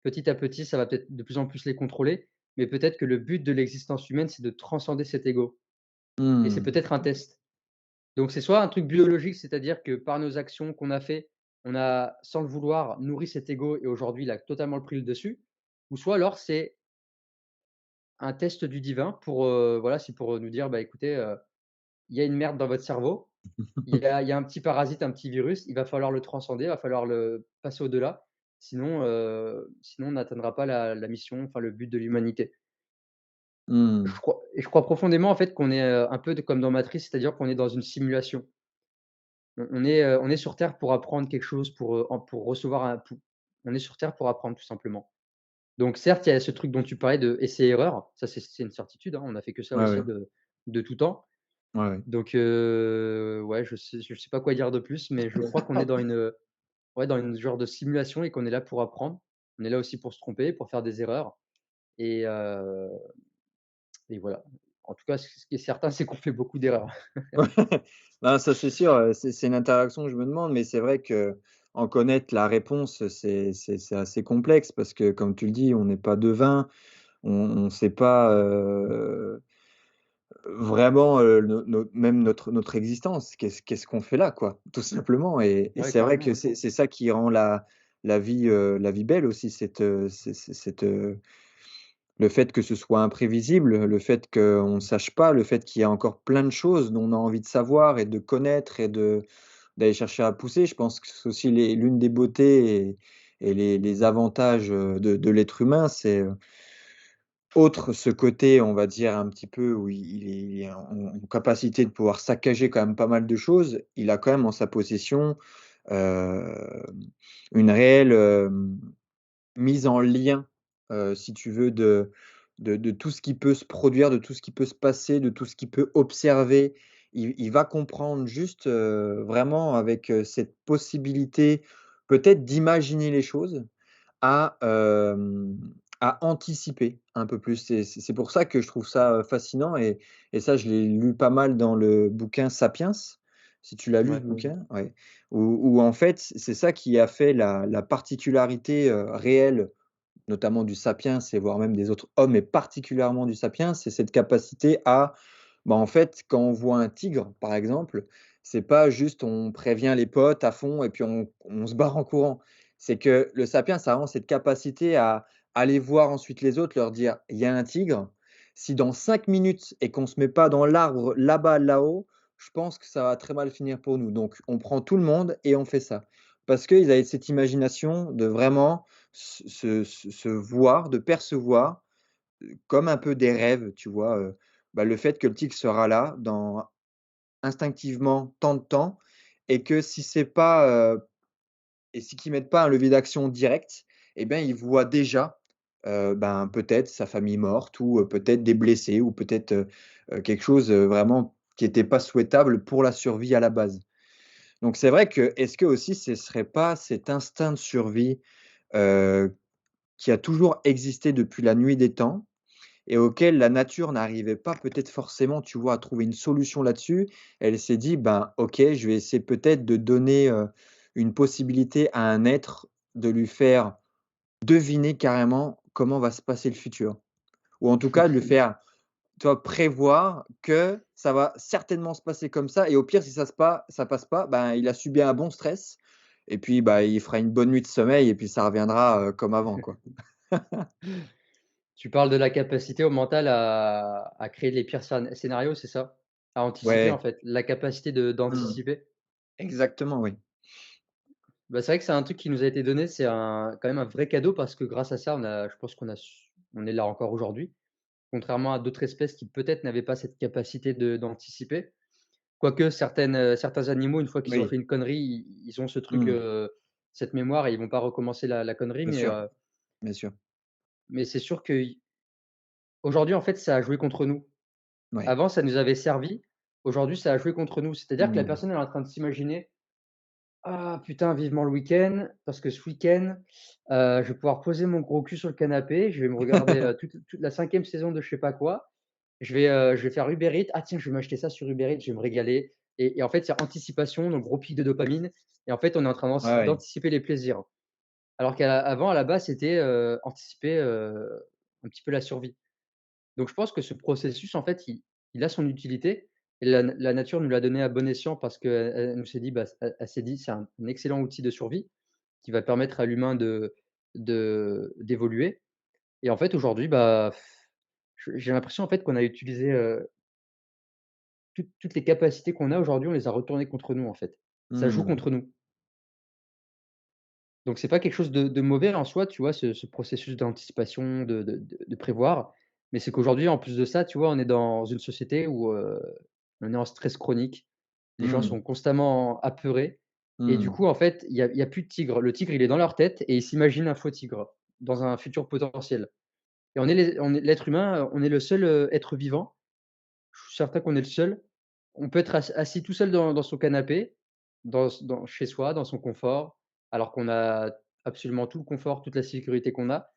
Petit à petit, ça va peut-être de plus en plus les contrôler, mais peut-être que le but de l'existence humaine, c'est de transcender cet ego et c'est Mmh. peut-être un test». Donc c'est soit un truc biologique, c'est-à-dire que par nos actions qu'on a fait, on a, sans le vouloir, nourri cet ego et aujourd'hui, il a totalement pris le dessus ou soit alors c'est un test du divin pour, voilà, c'est pour, nous dire: «Bah, écoutez, il y a une merde dans votre cerveau. Il y a un petit parasite, un petit virus, il va falloir le transcender, il va falloir le passer au-delà, sinon on n'atteindra pas la mission, enfin le but de l'humanité». Mmh. Je crois profondément en fait qu'on est, un peu comme dans Matrix, c'est-à-dire qu'on est dans une simulation. On est sur terre pour apprendre quelque chose, pour recevoir un pou on est sur terre pour apprendre tout simplement. Donc certes, il y a ce truc dont tu parlais de essai-erreur, ça c'est une certitude, hein, on a fait que ça Ouais, aussi ouais. de tout temps. Ouais, ouais. Donc ouais, je sais pas quoi dire de plus, mais je crois qu'on est dans ouais, dans une genre de simulation et qu'on est là pour apprendre. On est là aussi pour se tromper, pour faire des erreurs et heu et voilà. En tout cas, ce qui est certain, c'est qu'on fait beaucoup d'erreurs. Ouais, non, ça c'est sûr, c'est une interaction que je me demande, mais c'est vrai qu'en connaître la réponse, c'est assez complexe parce que comme tu le dis, on n'est pas devin, on sait pas, vraiment, même notre existence. Qu'est-ce qu'on fait là, quoi? Tout simplement et Ouais, c'est vrai carrément, que ouais. c'est ça qui rend la vie belle aussi, le fait que ce soit imprévisible, le fait qu'on ne sache pas, le fait qu'il y a encore plein de choses dont on a envie de savoir et de connaître et d'aller chercher à pousser. Je pense que c'est aussi l'une des beautés et les avantages, de l'être humain, c'est, outre ce côté, on va dire un petit peu où il est en capacité de pouvoir saccager quand même pas mal de choses, il a quand même en sa possession, hem, une réelle, mise en lien, si tu veux, de tout ce qui peut se produire, de tout ce qui peut se passer, de tout ce qu'il peut observer. Il va comprendre juste, vraiment avec, cette possibilité peut-être d'imaginer les choses, à, à anticiper un peu plus. C'est pour ça que je trouve ça, fascinant et ça je l'ai lu pas mal dans le bouquin Sapiens, si tu l'as lu ce Ouais. bouquin? Ouais. Où en fait, c'est ça qui a fait la particularité, réelle, notamment du Sapiens et voire même des autres hommes, mais particulièrement du Sapiens, c'est cette capacité à, bah, en fait, quand on voit un tigre, par exemple, c'est pas juste on prévient les potes à fond et puis on se barre en courant. C'est que le Sapiens a vraiment cette capacité à aller voir ensuite les autres, leur dire: «Il y a un tigre, si dans 5 minutes et qu'on se met pas dans l'arbre là-bas, là-haut, je pense que ça va très mal finir pour nous. Donc on prend tout le monde et on fait ça». Parce qu'ils avaient cette imagination de vraiment se voir, de percevoir, comme un peu des rêves, tu vois? Bah, le fait que le tigre sera là dans instinctivement tant de temps et que si c'est pas, et si qu'ils mettent pas un levier d'action direct et bien, ils voient déjà, ben, peut-être sa famille morte ou, peut-être des blessés ou peut-être, quelque chose, vraiment qui était pas souhaitable pour la survie à la base. Donc c'est vrai que est-ce que aussi ce serait pas cet instinct de survie, heu, qui a toujours existé depuis la nuit des temps et auquel la nature n'arrivait pas peut-être forcément, tu vois, à trouver une solution là-dessus. Elle s'est dit: «Ben, OK, je vais essayer peut-être de donner, une possibilité à un être, de lui faire deviner carrément comment va se passer le futur». Ou en tout cas de lui faire, tu vois, prévoir que ça va certainement se passer comme ça et au pire si ça passe pas, ben, il a subi un bon stress et puis, bah, il fera une bonne nuit de sommeil et puis ça reviendra, comme avant, quoi. Tu parles de la capacité au mental à créer les pires scénarios, c'est ça? À anticiper, en Ouais, fait, la capacité mmh, d'anticiper? exactement, oui. Bah, c'est vrai que c'est un truc qui nous a été donné, c'est quand même un vrai cadeau parce que grâce à ça, je pense on est là encore aujourd'hui, contrairement à d'autres espèces qui peut-être n'avaient pas cette capacité d'anticiper. Quoique certains animaux, une fois qu'ils ont Oui, fait une connerie, ils ont ce truc, mmh, cette mémoire et ils vont pas recommencer la connerie, bien sûr, bien sûr. mais c'est sûr qu'aujourd'hui, en fait, ça a joué contre nous. Ouais. Avant, ça nous avait servi, aujourd'hui, ça a joué contre nous. C'est-à-dire que la Mmh. personne, elle est en train de s'imaginer: «Ah putain, vivement le week-end, parce que ce week-end, je vais pouvoir poser mon gros cul sur le canapé, je vais me regarder, toute la 5e saison de je sais pas quoi. Je vais faire Uber Eats. Ah tiens, je vais m'acheter ça sur Uber Eats, je vais me régaler» et en fait, il y a anticipation, donc gros pic de dopamine et en fait, on est en train Ouais, ouais. d'anticiper les plaisirs. Alors avant, à la base, c'était, anticiper, un petit peu la survie. Donc je pense que ce processus, en fait, il a son utilité et la nature nous l'a donné à bon escient parce qu'elle nous s'est dit, bah, elle s'est dit: «C'est un excellent outil de survie qui va permettre à l'humain d'évoluer» et en fait, aujourd'hui, bah, j'ai l'impression, en fait, qu'on a utilisé, toutes les capacités qu'on a aujourd'hui, on les a retournées contre nous, en fait. Ça joue Mmh. contre nous. Donc c'est pas quelque chose de mauvais en soi, tu vois, ce processus d'anticipation, de prévoir, Mais c'est qu'aujourd'hui, en plus de ça, tu vois, on est dans une société où, on est en stress chronique. Les gens Mmh. sont constamment apeurés et du Mmh. coup, en fait, il y a plus de tigre. Le tigre, il est dans leur tête et ils s'imaginent un faux tigre dans un futur potentiel et on est l'être humain, on est le seul, être vivant. Je suis certain qu'on est le seul. On peut être assis tout seul dans son canapé, chez soi, dans son confort, alors qu'on a absolument tout le confort, toute la sécurité qu'on a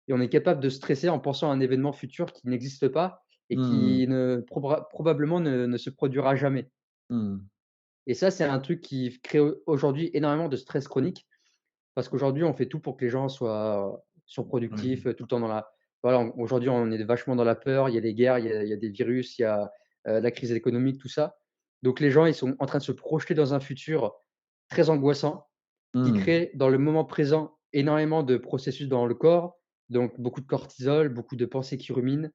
et on est capable de stresser en pensant à un événement futur qui n'existe pas et Mmh. qui ne probablement ne se produira jamais Mmh. et ça, c'est un truc qui crée aujourd'hui énormément de stress chronique parce qu'aujourd'hui, on fait tout pour que les gens soient Ouais. surproductifs, tout le temps dans la voilà, aujourd'hui, on est vachement dans la peur, il y a des guerres, il y a des virus, il y a, la crise économique, tout ça. Donc les gens, ils sont en train de se projeter dans un futur très angoissant, qui Mmh. crée dans le moment présent énormément de processus dans le corps, donc beaucoup de cortisol, beaucoup de pensées qui ruminent,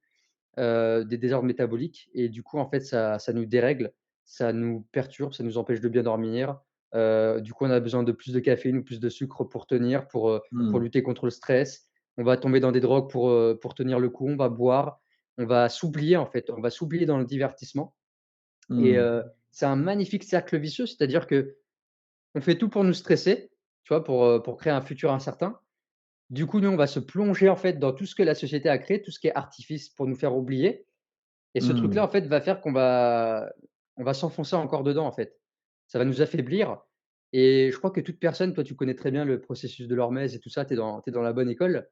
des désordres métaboliques et du coup, en fait, ça nous dérègle, ça nous perturbe, ça nous empêche de bien dormir. Du coup, on a besoin de plus de caféine ou plus de sucre pour tenir, pour Mmh. lutter contre le stress. On va tomber dans des drogues pour tenir le coup, on va boire, on va s'oublier, en fait, on va s'oublier dans le divertissement et Mmh. c'est un magnifique cercle vicieux, c'est-à-dire qu'on fait tout pour nous stresser, tu vois? Pour créer un futur incertain. Du coup, nous, on va se plonger, en fait, dans tout ce que la société a créé, tout ce qui est artifice pour nous faire oublier et ce Mmh. truc-là, en fait, va faire qu'on va s'enfoncer encore dedans, en fait. Ça va nous affaiblir et je crois que toute personne toi, tu connais très bien le processus de l'hormèse et tout ça, tu es dans la bonne école,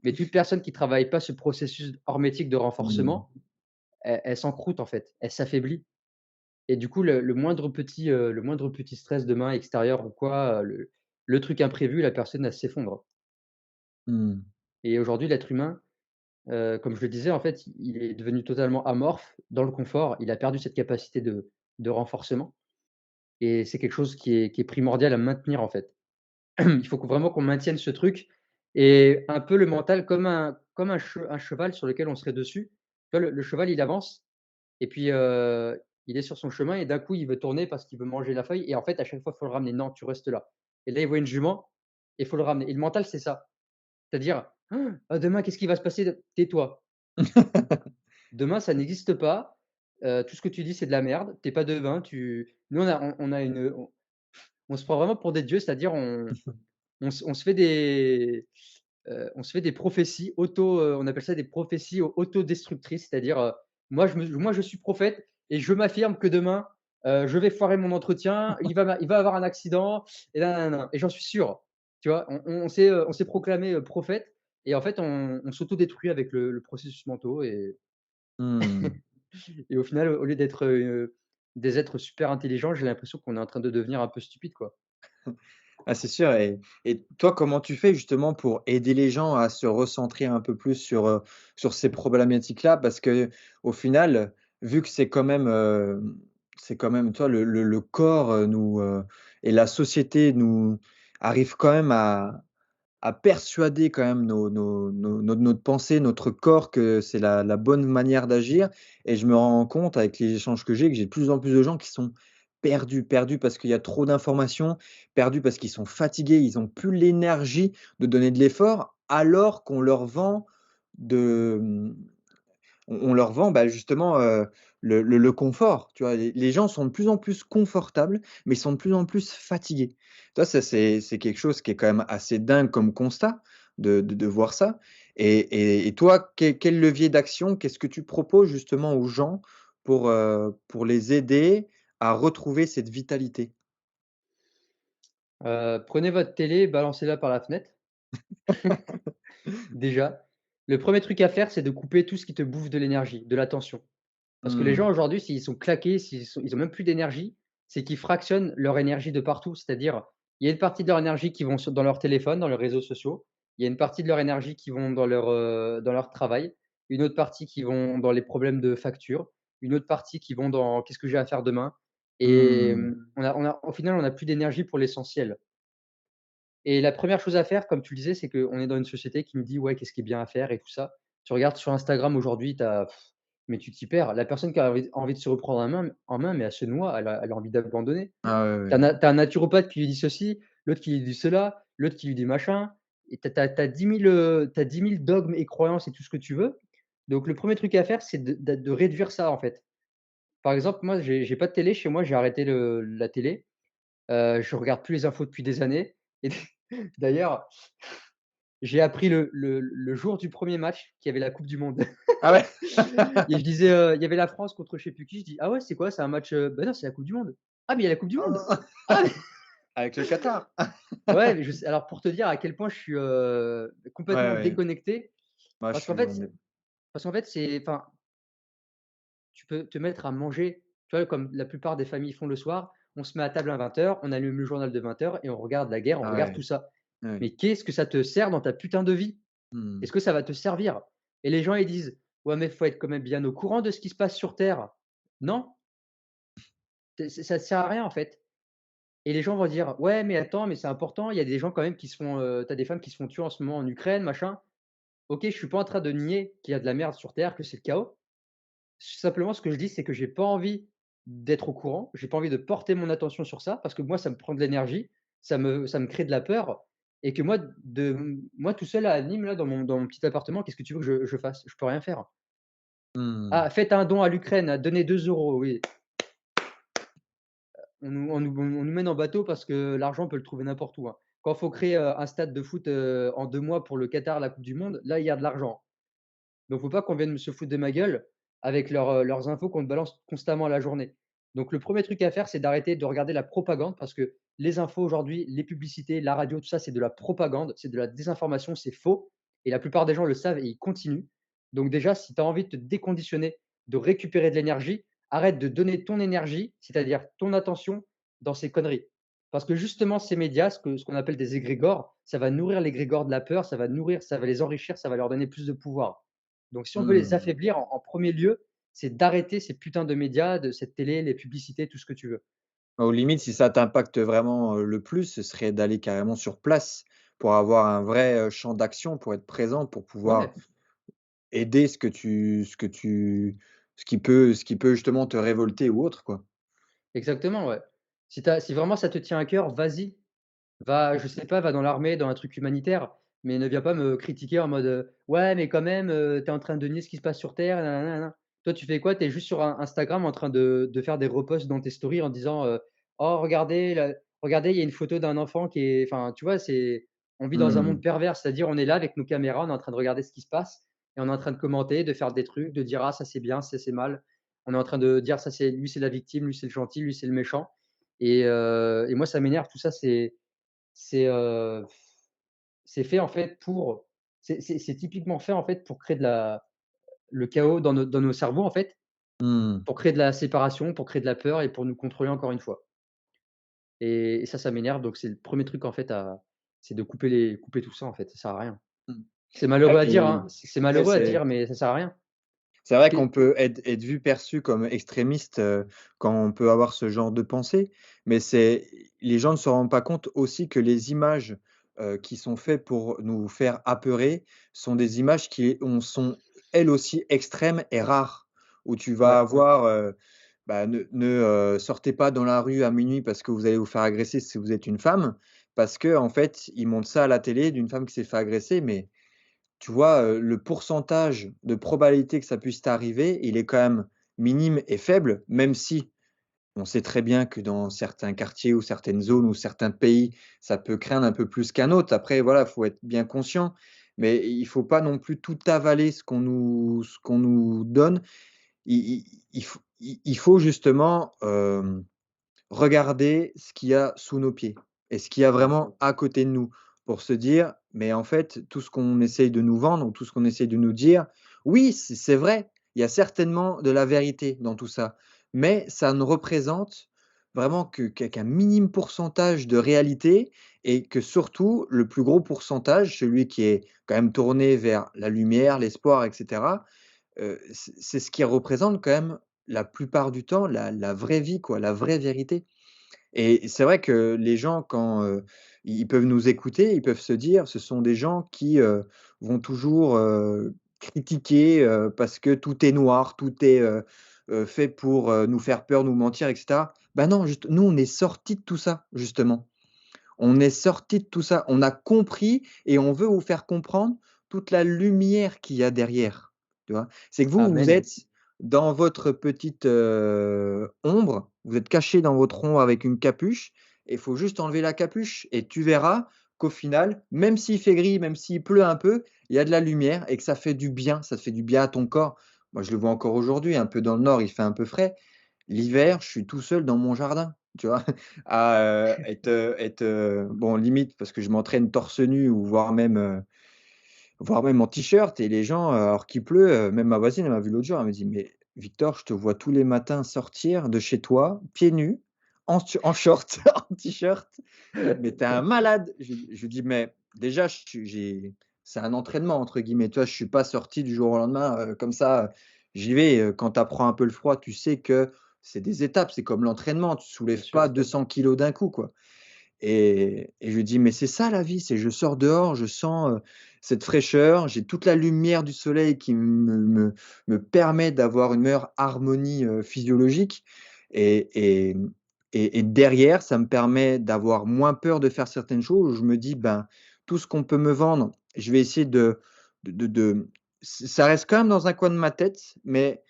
mais toute personne qui travaille pas ce processus hormétique de Mmh. renforcement, elle s'encroute, en fait, elle s'affaiblit et du coup, le moindre petit stress demain extérieur ou quoi, le truc imprévu, la personne, elle s'effondre Mmh. et aujourd'hui, l'être humain, comme je le disais, en fait, il est devenu totalement amorphe dans le confort. Il a perdu cette capacité de renforcement et c'est quelque chose qui est primordial à maintenir, en fait. Il faut vraiment qu'on maintienne ce truc et un peu le mental comme un cheval sur lequel on serait dessus. Tu vois, le cheval, il avance et puis, il est sur son chemin et d'un coup, il veut tourner parce qu'il veut manger la feuille et en fait, à chaque fois, il faut le ramener: «Non, tu restes là» et là, il voit une jument et il faut le ramener et le mental, c'est ça. C'est-à-dire: «Ah, demain, qu'est-ce qui va se passer? Tais-toi». Demain, ça n'existe pas. Tout ce que tu dis, c'est de la merde. Tu es pas devin, tu nous, on se prend vraiment pour des dieux, c'est-à-dire on se fait des prophéties on appelle ça des prophéties autodestructrices, c'est-à-dire, moi je suis prophète et je m'affirme que demain, je vais foirer mon entretien, il va avoir un accident et nin et j'en suis sûr. Tu vois? On s'est proclamé, prophète et en fait on s'autodétruit avec le processus mentaux Mmh. et au final, au lieu d'être, des êtres super intelligents, j'ai l'impression qu'on est en train de devenir un peu stupide, quoi. Ah, c'est sûr et toi, comment tu fais justement pour aider les gens à se recentrer un peu plus sur ces problématiques-là? Parce qu'au final, vu que c'est quand même, toi, le corps, et la société nous arrive quand même à persuader quand même notre pensée, notre corps que c'est la bonne manière d'agir et je me rends compte avec les échanges que j'ai de plus en plus de gens qui sont perdus parce qu'il y a trop d'informations, perdus parce qu'ils sont fatigués, ils ont plus l'énergie de donner de l'effort alors qu'on leur vend de, on leur vend, bah, justement, le confort, tu vois? Les gens sont de plus en plus confortables, mais ils sont de plus en plus fatigués. Toi, ça, c'est quelque chose qui est quand même assez dingue comme constat de voir ça et toi, quel levier d'action, qu'est-ce que tu proposes justement aux gens pour les aider à retrouver cette vitalité? Prenez votre télé, balancez-la par la fenêtre, déjà. Le premier truc à faire, c'est de couper tout ce qui te bouffe de l'énergie, de l'attention. Parce que les Mmh. gens aujourd'hui, s'ils sont claqués, ils ont même plus d'énergie, c'est qu'ils fractionnent leur énergie de partout. C'est-à-dire, il y a une partie de leur énergie qui vont dans leur téléphone, dans leurs réseaux sociaux. Il y a une partie de leur énergie qui vont dans leur travail. Une autre partie qui vont dans les problèmes de facture. Une autre partie qui vont dans: «Qu'est-ce que j'ai à faire demain?» et Mmh. au final, on a plus d'énergie pour l'essentiel. Et la première chose à faire, comme tu le disais, c'est qu'on est dans une société qui nous dit: «Ouais, qu'est-ce qui est bien à faire?» et tout ça. Tu regardes sur Instagram aujourd'hui, mais tu t'y perds. La personne qui a envie de se reprendre en main, mais elle se noie, elle a envie d'abandonner. Ah ouais, Tu ouais. as un naturopathe qui lui dit ceci, l'autre qui lui dit cela, l'autre qui lui dit machin et tu as 10 000 dogmes et croyances et tout ce que tu veux. Donc le premier truc à faire, c'est de réduire ça, en fait. Par exemple, moi, j'ai pas de télé chez moi, j'ai arrêté la télé. Je regarde plus les infos depuis des années et d'ailleurs, j'ai appris le jour du premier match qu'il y avait la coupe du monde Ah ouais? et je disais, il y avait la France contre je sais plus qui, je dis: «Ah ouais, c'est quoi? C'est un match, bah non, c'est la coupe du monde». «Ah mais il y a la coupe du monde?» «Ah mais» Avec le Qatar. ouais, mais je sais alors pour te dire à quel point je suis, Ouais, complètement ouais. déconnecté Moi, je parce qu'en suis fait on est c'est enfin, tu peux te mettre à manger, tu vois, comme la plupart des familles font le soir, on se met à table à 20h, on allume le journal de 20h et on regarde la guerre, on ah regarde ouais, tout ça. ouais. Mais qu'est-ce que ça te sert dans ta putain de vie? Mmh. Est-ce que ça va te servir? Et les gens, ils disent: «Ouais, mais il faut être quand même bien au courant de ce qui se passe sur terre». Non, ça sert à rien, en fait. Et les gens vont dire: «Ouais, mais attends, mais c'est important, il y a des gens quand même qui se font, tu des femmes qui se font tuer en ce moment en Ukraine, machin». OK, je suis pas en train de nier qu'il y a de la merde sur terre, que c'est le chaos. Simplement, ce que je dis, c'est que j'ai pas envie d'être au courant, j'ai pas envie de porter mon attention sur ça parce que moi, ça me prend de l'énergie, ça me crée de la peur et que moi tout seul à Nîmes, là, dans mon petit appartement, qu'est-ce que tu veux que je fasse? Je peux rien faire. Mmh. Ah, faites un don à l'Ukraine, donnez 2 €, oui. On nous mène en bateau parce que l'argent, on peut le trouver n'importe où, hein. Quand il faut créer, un stade de foot, en 2 mois pour le Qatar, la coupe du monde, là, il y a de l'argent. Donc faut pas qu'on vienne se foutre de ma gueule avec leurs infos qu'on te balance constamment à la journée. Donc le premier truc à faire, c'est d'arrêter de regarder la propagande parce que les infos aujourd'hui, les publicités, la radio, tout ça, c'est de la propagande, c'est de la désinformation, c'est faux et la plupart des gens le savent et ils continuent. Donc déjà, si tu as envie de te déconditionner, de récupérer de l'énergie, arrête de donner ton énergie, c'est-à-dire ton attention dans ces conneries. Parce que justement, ces médias, ce qu'on appelle des égrégores, ça va nourrir l'égrégore de la peur, ça va les enrichir, ça va leur donner plus de pouvoir. Donc si on veut les Mmh. affaiblir, en 1er lieu, c'est d'arrêter ces putains de médias, de cette télé, les publicités, tout ce que tu veux. Aux limites, si ça t'impacte vraiment, le plus, ce serait d'aller carrément sur place pour avoir un vrai, champ d'action, pour être présent, pour pouvoir Ouais, aider ce qui peut justement te révolter ou autre, quoi. exactement, ouais. Si vraiment ça te tient à cœur, vas-y, va, je sais pas, va dans l'armée, dans un truc humanitaire, mais ne viens pas me critiquer en mode, «Ouais, mais quand même, tu es en train de nier ce qui se passe sur terre, nin nin nin». Toi, tu fais quoi? Tu es juste sur Instagram en train de faire des reposts dans tes stories en disant, «Oh regardez, il y a une photo d'un enfant qui est» enfin, tu vois? On vit dans un monde Mmh. pervers, c'est-à-dire on est là avec nos caméras, on est en train de regarder ce qui se passe et on est en train de commenter, de faire des trucs, de dire: «Ah ça c'est bien, ça c'est mal». On est en train de dire: «Ça c'est lui c'est la victime, lui c'est le gentil, lui c'est le méchant» et moi ça m'énerve tout ça, c'est, heu, c'est fait en fait pour c'est typiquement fait en fait pour créer le chaos dans nos cerveaux en fait, Mmh. pour créer de la séparation, pour créer de la peur et pour nous contrôler encore une fois et ça m'énerve donc c'est le premier truc en fait à c'est de couper tout ça en fait, ça sert à rien. Mmh. C'est Ouais, malheureux à dire, puis hein, c'est ouais, malheureux à c'est dire mais ça sert à rien. c'est vrai qu'on Qu'est peut être vu, perçu comme extrémiste, quand on peut avoir ce genre de pensée, mais c'est les gens ne se rendent pas compte aussi que les images, qui sont faites pour nous faire apeurer sont des images qui sont elles aussi extrêmes et rares. Où tu vas Ouais, avoir, bah, ne sortez pas dans la rue à minuit parce que vous allez vous faire agresser si vous êtes une femme, parce qu'en fait, ils montrent ça à la télé d'une femme qui s'est fait agresser, mais tu vois, le pourcentage de probabilité que ça puisse t'arriver, il est quand même minime et faible, même si on sait très bien que dans certains quartiers ou certaines zones ou certains pays, ça peut craindre un peu plus qu'un autre. Après, voilà, faut être bien conscient, mais il faut pas non plus tout avaler ce qu'on nous donne. Il faut justement, regarder ce qu'il y a sous nos pieds et ce qu'il y a ouais, vraiment à côté de nous pour se dire: «Mais en fait, tout ce qu'on essaye de nous vendre ou tout ce qu'on essaye de nous dire, oui, c'est vrai, il y a certainement de la vérité dans tout ça, mais ça ne représente vraiment qu'un minime pourcentage de réalité et que surtout le plus gros pourcentage, celui qui est quand même tourné vers la lumière, l'espoir et cetera, c'est ce qui représente quand même la plupart du temps la vraie vie quoi, la vraie vérité et c'est vrai que les gens quand, ils peuvent nous écouter, ils peuvent se dire: «Ce sont des gens qui, vont toujours, critiquer, parce que tout est noir, tout est, fait pour, nous faire peur, nous mentir et cetera». Bah non, juste nous on est sortis de tout ça justement. On est sortis de tout ça. On a compris et on veut vous faire comprendre toute la lumière qu'il y a derrière. tu vois? C'est que vous, vous Amen. êtes dans votre petite, ombre, vous êtes caché dans votre ombre avec une capuche et il faut juste enlever la capuche et tu verras qu'au final, même s'il fait gris, même s'il pleut un peu, il y a de la lumière et que ça fait du bien, ça te fait du bien à ton corps. Moi, je le vois encore aujourd'hui, un peu dans le nord, il fait un peu frais. L'hiver, je suis tout seul dans mon jardin, tu vois? À, bon limite parce que je m'entraîne torse nu ou voire même en t-shirt et les gens, alors qu'il pleut, même ma voisine, elle m'a vu l'autre jour, elle me dit: «Mais Victor, je te vois tous les matins sortir de chez toi, pieds nus, en short, en t-shirt, mais tu es un malade!» Je lui dis: «Mais déjà, je suis j'ai c'est un entraînement entre guillemets, tu vois? Je suis pas sorti du jour au lendemain, comme ça, j'y vais, quand tu apprends un peu le froid, tu sais que c'est des étapes, c'est comme l'entraînement, tu Bien soulèves sûr. pas 200 kilos d'un coup, quoi». Et je lui dis: «Mais c'est ça la vie, c'est je sors dehors, je sens, cette fraîcheur, j'ai toute la lumière du soleil qui me permet d'avoir une meilleure harmonie, physiologique et et derrière, ça me permet d'avoir moins peur de faire certaines choses. Je me dis: «Ben, tout ce qu'on peut me vendre, je vais essayer de» ça reste quand même dans un coin de ma tête, mais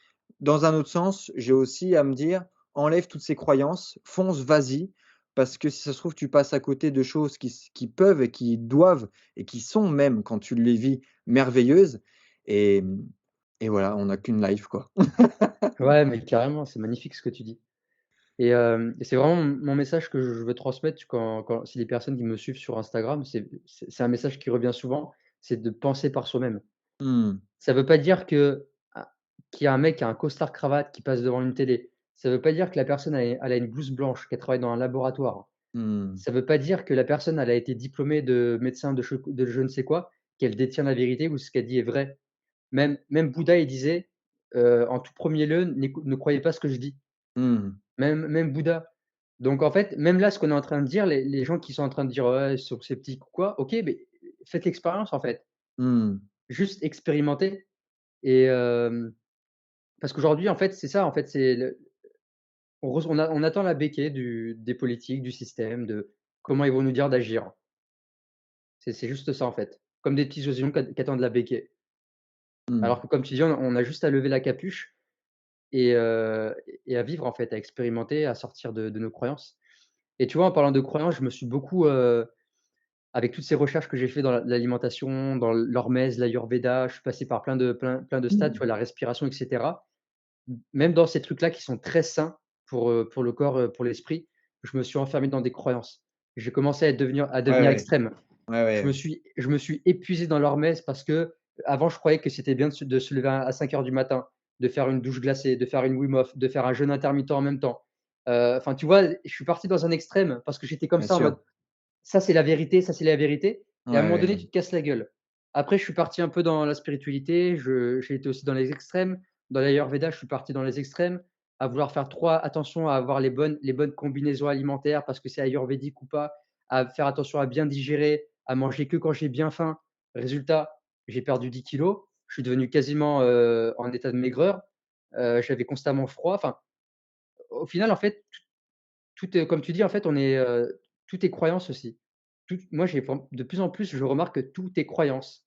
dans un autre sens, j'ai aussi à me dire: «Enlève toutes ces croyances, fonce, vas-y». Parce que si ça se trouve, tu passes à côté de choses qui peuvent et qui doivent et qui sont même, quand tu les vis, merveilleuses et et voilà, on n'a qu'une life, quoi. Ouais, mais carrément, c'est magnifique ce que tu dis et c'est vraiment mon message que je veux transmettre quand si les personnes qui me suivent sur Instagram, c'est un message qui revient souvent, c'est de penser par soi-même. Mmh. Ça veut pas dire ah, qu'il y a un mec qui a un costard cravate qui passe devant une télé. Ça veut pas dire que la personne elle a une blouse blanche, qu'elle travaille dans un laboratoire. Mmh. Ça veut pas dire que la personne elle a été diplômée de médecin de je ne sais quoi, qu'elle détient la vérité ou ce qu'elle dit est vrai. Même Bouddha, il disait, en tout premier lieu: Ne croyez pas ce que je dis». Mmh. Même Bouddha. Donc en fait, même là, ce qu'on est en train de dire, les gens qui sont en train de dire: «Ouais, ils sont sceptiques ou quoi», OK, mais faites l'expérience en fait. Mmh. Juste expérimentez et parce qu'aujourd'hui, en fait, c'est ça, en fait, c'est le on attend la béquée des politiques, du système, de comment ils vont nous dire d'agir. C'est juste ça, en fait. Comme des petits oisillons qui attendent la béquée. Mmh. Alors que comme tu dis, on a juste à lever la capuche et à vivre, en fait, à expérimenter, à sortir de nos croyances. Et tu vois, en parlant de croyances, je me suis beaucoup, avec toutes ces recherches que j'ai fait dans l'alimentation, dans l'hormèse, l'ayurveda, je suis passé par plein de stades, tu Mmh. vois? La respiration et cetera. Même dans ces trucs-là qui sont très sains pour le corps, pour l'esprit, je me suis enfermé dans des croyances. J'ai commencé à Ouais, devenir ouais. extrême. Ouais, ouais. Je me suis épuisé dans l'hormèse parce qu'avant je croyais que c'était bien de se lever à 5 heures du matin, de faire une douche glacée, de faire une Wim Hof, de faire un jeûne intermittent en même temps. Enfin, tu vois? Je suis parti dans un extrême parce que j'étais comme Bien ça en sûr. mode: «Ça, c'est la vérité, ça, c'est la vérité» Ouais, et à un moment donné, ouais. tu te casses la gueule. Après, je suis parti un peu dans la spiritualité, j'ai été aussi dans les extrêmes. Dans l'ayurveda, je suis parti dans les extrêmes, à vouloir faire trop attention à avoir les bonnes combinaisons alimentaires parce que c'est ayurvédique ou pas, à faire attention à bien digérer, à manger que quand j'ai bien faim. Résultat, j'ai perdu 10 kilos, je suis devenu quasiment, en état de maigreur, j'avais constamment froid. Enfin, au final, en fait, tout est comme tu dis, en fait, tout est croyance aussi. Moi, j'ai de plus en plus, je remarque que tout est croyance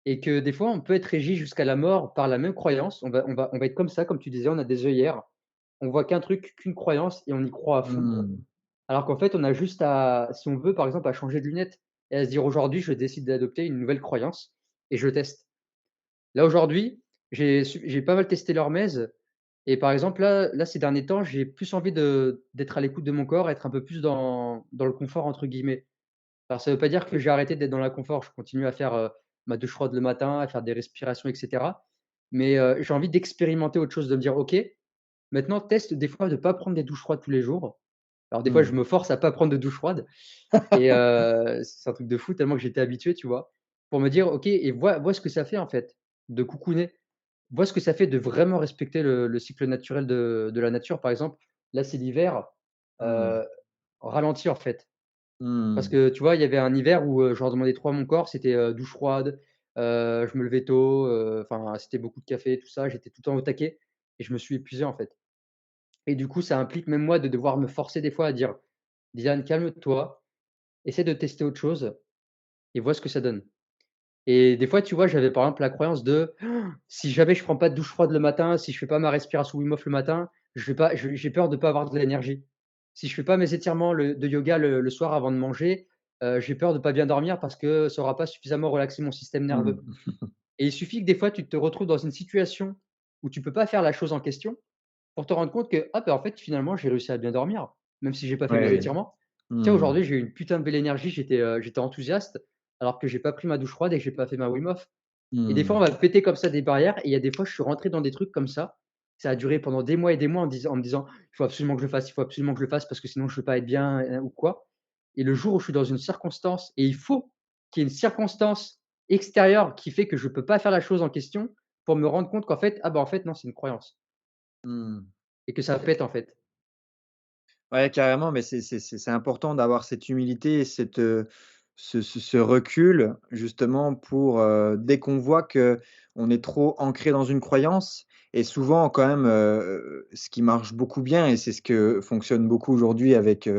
et que des fois, on peut être régi jusqu'à la mort par la même croyance. On va être comme ça, comme tu disais, on a des œillères, on voit qu'un truc, qu'une croyance et on y croit à fond. Mmh. Alors qu'en fait, on a juste à si on veut, par exemple, à changer de lunettes et à se dire: «Aujourd'hui, je décide d'adopter une nouvelle croyance et je teste». Là, aujourd'hui, j'ai pas mal testé l'hormèse et par exemple, là, ces derniers temps, j'ai plus envie d'être à l'écoute de mon corps, être un peu plus dans «le confort» entre guillemets. Alors ça veut pas dire que j'ai arrêté d'être dans l'inconfort, je continue à faire, ma douche froide le matin, à faire des respirations et cetera. Mais, j'ai envie d'expérimenter autre chose, de me dire: «OK, maintenant teste des fois de pas prendre des douches froides tous les jours». Alors des fois, Mmh. je me force à pas prendre de douche froide et c'est un truc de fou tellement que j'étais habitué, tu vois? Pour me dire: «OK et vois ce que ça fait en fait, de cocooner». Vois ce que ça fait de vraiment respecter le cycle naturel de la nature. Par exemple, là, c'est l'hiver, Mmh. heu, ralentis en fait. Parce Mmh. que tu vois, il y avait un hiver où, je leur demandais trop à mon corps, c'était, douche froide, je me levais tôt, enfin, c'était beaucoup de café, tout ça, j'étais tout le temps au taquet et je me suis épuisé, en fait. Et du coup, ça implique même moi de devoir me forcer des fois à dire: «Diane, calme-toi, essaie de tester autre chose et vois ce que ça donne». Et des fois, tu vois, j'avais par exemple la croyance de: «Si jamais je prends pas de douche froide le matin, si je fais pas ma respiration Wim Hof le matin, je vais pas j'ai peur de pas avoir de l'énergie. Si je fais pas mes étirements de yoga le soir avant de manger, j'ai peur de pas bien dormir parce que ça aura pas suffisamment relaxé mon système nerveux». Mmh. Et il suffit que des fois, tu te retrouves dans une situation où tu peux pas faire la chose en question pour te rendre compte que: «Ah bah, en fait, finalement, j'ai réussi à bien dormir, même si j'ai pas fait Ouais, mes ouais. étirements». Tiens, Mmh. aujourd'hui, j'ai eu une putain de belle énergie, j'étais enthousiaste alors que j'ai pas pris ma douche froide et que j'ai pas fait ma Wim Hof. Et des fois, on Mmh. va péter comme ça des barrières et il y a des fois, je suis rentré dans des trucs comme ça. Ça a duré pendant des mois et des mois en me disant: «Il faut absolument que je le fasse, il faut absolument que je le fasse parce que sinon je ne vais pas être bien, ou quoi». Et le jour où je suis dans une circonstance et il faut qu'il y ait une circonstance extérieure qui fait que je ne peux pas faire la chose en question pour me rendre compte qu'en fait, ah bah, en fait non, c'est une croyance Mmh. et que ça pète en fait. Ouais, carrément, mais c'est important d'avoir cette humilité et cette, ce recul justement pour, dès qu'on voit qu'on est trop ancré dans une croyance et souvent quand même, ce qui marche beaucoup bien et c'est ce que fonctionne beaucoup aujourd'hui avec,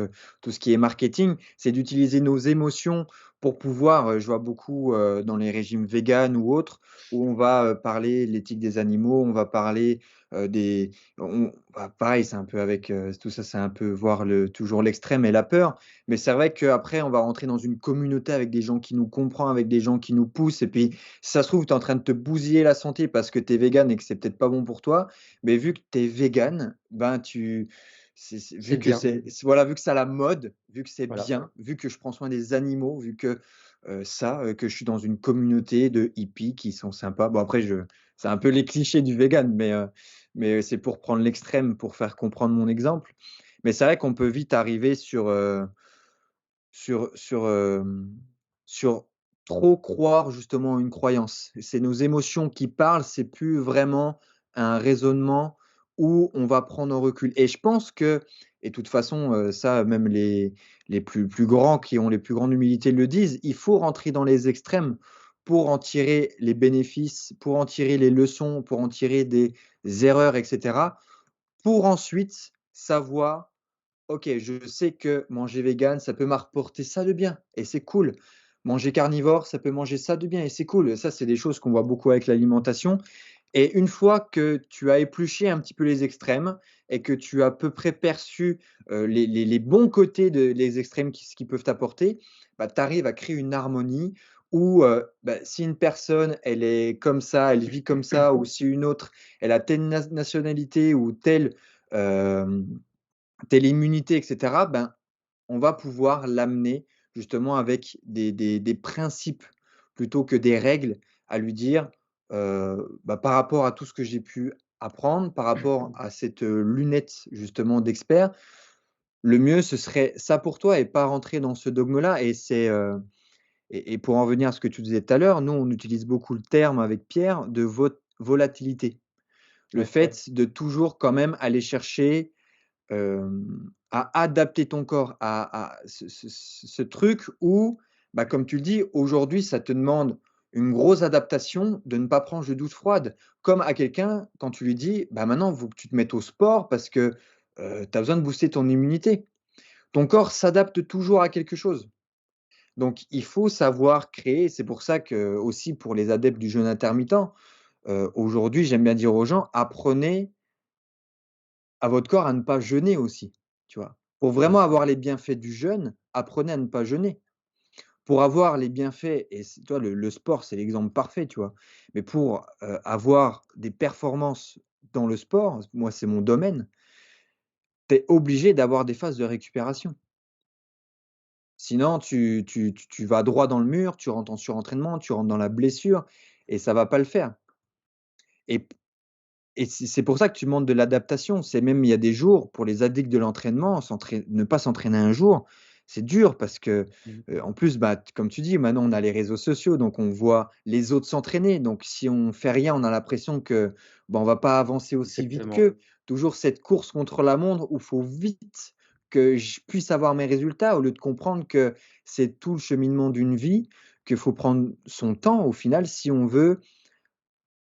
tout ce qui est marketing, c'est d'utiliser nos émotions pour pouvoir, je vois beaucoup, dans les régimes véganes ou autres, où on va, parler de l'éthique des animaux, on va parler, des on bah, pareil, c'est un peu avec, tout ça, c'est un peu voir toujours l'extrême et la peur. Mais c'est vrai qu'après, on va rentrer dans une communauté avec des gens qui nous comprend, avec des gens qui nous poussent et puis, si ça se trouve, tu es en train de te bousiller la santé parce que tu es végane et que c'est peut-être pas bon pour toi. Mais vu que tu es végane, ben, C'est vu que bien, voilà, vu que c'est à la mode, vu que c'est voilà. bien, vu que je prends soin des animaux, vu que, que je suis dans une communauté de hippies qui sont sympas. Bon après c'est un peu les clichés du végane, mais c'est pour prendre l'extrême, pour faire comprendre mon exemple. Mais c'est vrai qu'on peut vite arriver sur sur, sur trop croire justement une croyance. C'est nos émotions qui parlent, c'est plus vraiment un raisonnement où on va prendre en recul et je pense que et de toute façon, ça même les plus grands qui ont les plus grandes humilités le disent, il faut rentrer dans les extrêmes pour en tirer les bénéfices, pour en tirer les leçons, pour en tirer des erreurs et cetera, pour ensuite savoir: «OK, je sais que manger vegan, ça peut m'apporter ça de bien et c'est cool. Manger carnivore, ça peut manger ça de bien et c'est cool». Ça, c'est des choses qu'on voit beaucoup avec l'alimentation et une fois que tu as épluché un petit peu les extrêmes et que tu as à peu près perçu, les bons côtés de les extrêmes ce qu'ils peuvent t'apporter, bah, tu arrives à créer une harmonie où, bah, si une personne, elle est comme ça, elle vit comme ça ou si une autre, elle a telle nationalité ou hem, telle immunité et cetera, ben, on va pouvoir l'amener justement avec des principes plutôt que des règles à lui dire, bah, par rapport à tout ce que j'ai pu apprendre, par rapport à cette, lunette justement d'expert, le mieux ce serait ça pour toi et pas rentrer dans ce dogme-là et et pour en venir à ce que tu disais tout à l'heure, nous on utilise beaucoup le terme avec Pierre de volatilité. Le Ouais, fait de toujours quand même aller chercher à adapter ton corps à ce truc où, bah, comme tu le dis, aujourd'hui, ça te demande une grosse adaptation de ne pas prendre de douche froide. Comme à quelqu'un, quand tu lui dis: «Bah, maintenant, il faut que tu te mettes au sport parce que, tu as besoin de booster ton immunité». Ton corps s'adapte toujours à quelque chose. Donc il faut savoir créer. C'est pour ça que aussi pour les adeptes du jeûne intermittent, aujourd'hui, j'aime bien dire aux gens: «Apprenez à votre corps à ne pas jeûner aussi, tu vois? Pour vraiment ouais, avoir les bienfaits du jeûne, apprenez à ne pas jeûner. Pour avoir les bienfaits et tu vois, le sport, c'est l'exemple parfait, tu vois? Mais pour, avoir des performances dans le sport, moi, c'est mon domaine, tu es obligé d'avoir des phases de récupération. Sinon, tu vas droit dans le mur, tu rentres en surentraînement, tu rentres dans la blessure et ça va pas le faire et Et c'est pour ça que tu demandes de l'adaptation. C'est même il y a des jours pour les addicts de l'entraînement, ne pas s'entraîner un jour, c'est dur parce que, mmh, en plus, bah, comme tu dis, maintenant on a les réseaux sociaux, donc on voit les autres s'entraîner. Donc si on fait rien, on a l'impression que, bah, on va pas avancer aussi vite exactement. qu'eux. Toujours cette course contre la montre où il faut vite que je puisse avoir mes résultats au lieu de comprendre que c'est tout le cheminement d'une vie, qu'il faut prendre son temps au final si on veut.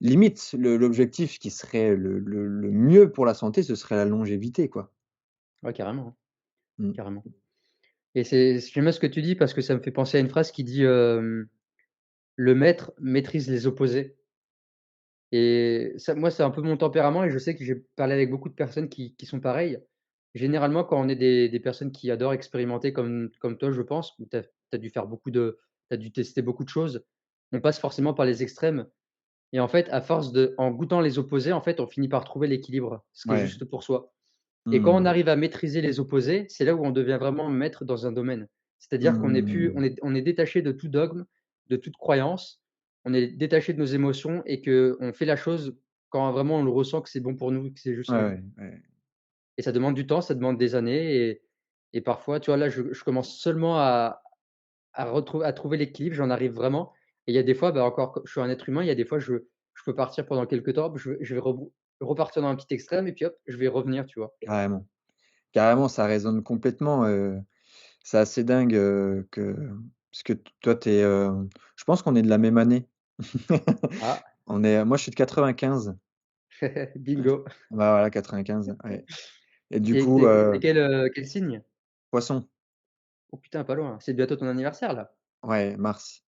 Limite, l'objectif qui serait le mieux pour la santé, ce serait la longévité, quoi. Ouais, carrément, hein, Mmh. carrément. Et j'aime bien ce que tu dis parce que ça me fait penser à une phrase qui dit, le maître maîtrise les opposés et ça, moi, c'est un peu mon tempérament et je sais que j'ai parlé avec beaucoup de personnes qui sont pareilles. Généralement, quand on est des personnes qui adorent expérimenter comme toi, je pense, où tu as dû faire beaucoup de tu as dû tester beaucoup de choses, on passe forcément par les extrêmes et en fait, à force en goûtant les opposés, en fait, on finit par trouver l'équilibre, ce qui est Ouais. juste pour soi. Et quand on Mmh. arrive à maîtriser les opposés, c'est là où on devient vraiment maître dans un domaine. C'est-à-dire qu'on n'est plus Mmh. on est détaché de tout dogme, de toute croyance, on est détaché de nos émotions et qu'on fait la chose quand vraiment on le ressent que c'est bon pour nous, que c'est juste Ouais, pour nous. ouais, ouais. Et ça demande du temps, ça demande des années et parfois, tu vois, là, je commence seulement à trouver l'équilibre, j'en arrive vraiment et il y a des fois, bah, encore je suis un être humain, il y a des fois, je peux partir pendant quelque temps, je vais repartir dans un petit extrême et puis hop, je vais revenir, tu vois? Carrément. Carrément, ça résonne complètement, c'est assez dingue, que parce que toi, tu es, je pense qu'on est de la même année. Ah, Moi, je suis de 95. bingo. Bah, voilà, 95, ouais et du Et coup, tu quel signe? poisson, Oh putain, pas loin. C'est bientôt ton anniversaire là? ouais, mars,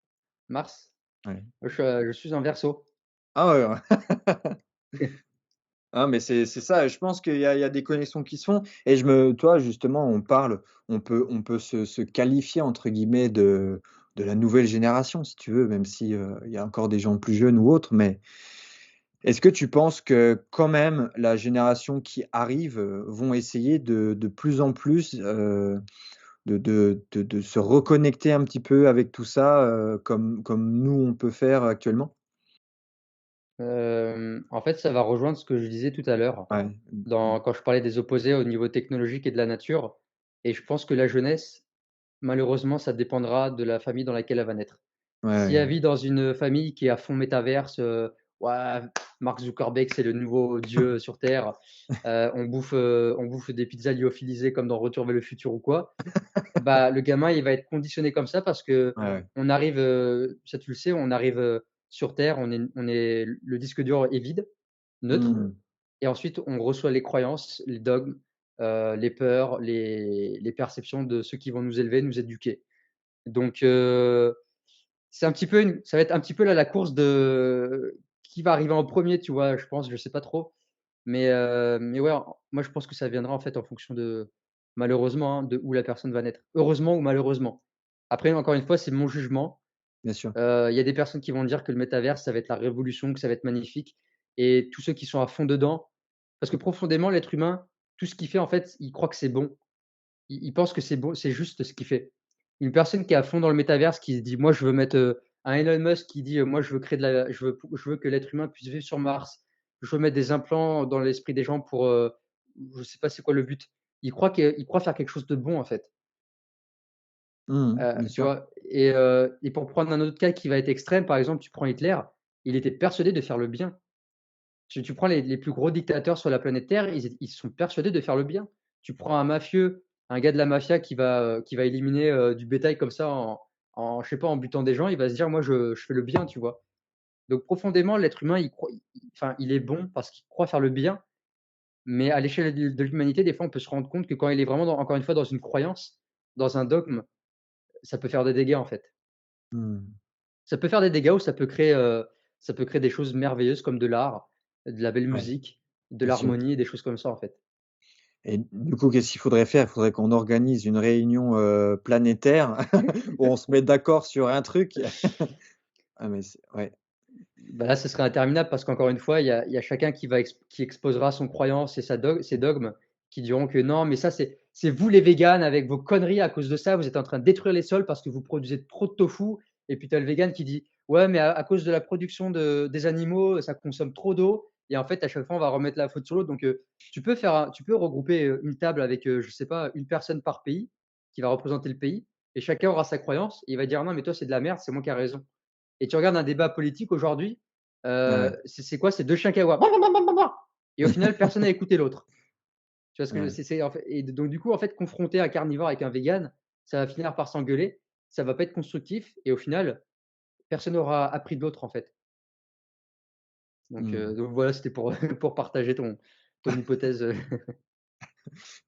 Mars? ouais. Je suis en Verseau. Ah ouais, ouais. Ah mais c'est ça, je pense qu'il y a des connexions qui se font et toi, justement, on peut se «qualifier» entre guillemets de la nouvelle génération, si tu veux, même si, il y a encore des gens plus jeunes ou autres, mais est-ce que tu penses que quand même la génération qui arrive, vont essayer de plus en plus, de se reconnecter un petit peu avec tout ça, comme nous on peut faire actuellement? En fait, ça va rejoindre ce que je disais tout à l'heure, Ouais. quand je parlais des opposés au niveau technologique et de la nature et je pense que la jeunesse, malheureusement, ça dépendra de la famille dans laquelle elle va naître. Ouais, Si ouais. elle vit dans une famille qui est à fond métaverse, ouah, Mark Zuckerberg, c'est le nouveau dieu sur terre, on bouffe des pizzas lyophilisées comme dans Retour vers le futur ou quoi, bah, le gamin, il va être conditionné comme ça parce Ouais, ouais. qu'on arrive, ça tu le sais, on arrive, sur terre, on est le disque dur est vide, neutre Mmh. et ensuite on reçoit les croyances, les dogmes, les peurs, les perceptions de ceux qui vont nous élever, nous éduquer. Donc c'est un petit peu ça va être un petit peu là la course de qui va arriver en premier, tu vois? Je pense, je sais pas trop. Mais ouais, moi je pense que ça viendra en fait en fonction de malheureusement, hein, de où la personne va naître. Heureusement ou malheureusement. Après encore une fois, c'est mon jugement. Bien sûr. Il y a des personnes qui vont dire que le métavers, ça va être la révolution, que ça va être magnifique et tous ceux qui sont à fond dedans parce que profondément l'être humain, tout ce qu'il fait en fait, il croit que c'est bon. Il pense que c'est bon, c'est juste ce qu'il fait. Une personne qui est à fond dans le métaverse, qui se dit: «Moi, je veux mettre», un Elon Musk qui dit: «Moi, je veux créer de la je veux que l'être humain puisse vivre sur Mars. Je veux mettre des implants dans l'esprit des gens pour», je sais pas c'est quoi le but. Il croit faire quelque chose de bon, en fait, Mmh. Bien tu sûr. vois? Et pour prendre un autre cas qui va être extrême, par exemple, tu prends Hitler, il était persuadé de faire le bien. Tu prends les plus gros dictateurs sur la planète Terre, ils sont persuadés de faire le bien. Tu prends un mafieux, un gars de la mafia qui va éliminer, du bétail comme ça en je sais pas, en butant des gens, il va se dire: «Moi je fais le bien», tu vois? Donc profondément, l'être humain, il croit enfin, il est bon parce qu'il croit faire le bien, mais à l'échelle de l'humanité, des fois, on peut se rendre compte que quand il est vraiment encore une fois, dans une croyance, dans un dogme, ça peut faire des dégâts, en fait. Mmh. Ça peut faire des dégâts ou ça peut créer des choses merveilleuses comme de l'art, de la belle Ouais, musique, de bien sûr l'harmonie et des choses comme ça, en fait. et du coup, qu'est-ce qu'il faudrait faire? Il faudrait qu'on organise une réunion, planétaire où on se met d'accord sur un truc. Ah mais c'est ouais. Bah, là, ce serait interminable parce qu'encore une fois, il y a chacun qui exposera son croyance et ses dogmes, qui diront que: «Non, mais ça, c'est vous les véganes avec vos conneries, à cause de ça, vous êtes en train de détruire les sols parce que vous produisez trop de tofu» et puis tu as le végan qui dit: «Ouais, mais à cause de la production des animaux, ça consomme trop d'eau» et en fait, à chaque fois, on va remettre la faute sur l'autre donc tu peux regrouper, une table avec, je sais pas, une personne par pays qui va représenter le pays et chacun aura sa croyance et il va dire: «Non, mais toi, c'est de la merde, c'est moi qui a raison». Et tu regardes un débat politique aujourd'hui, Ouais. c'est quoi? C'est 2 chiens qui aboient et au final, personne n'a écouté l'autre. Tu vois ce que je Ouais. c'est en fait et donc du coup, en fait, confronté un carnivore avec un végane, ça va finir par s'engueuler, ça va pas être constructif et au final, personne n'aura appris de l'autre, en fait. Mmh. Donc voilà, c'était pour pour partager ton hypothèse,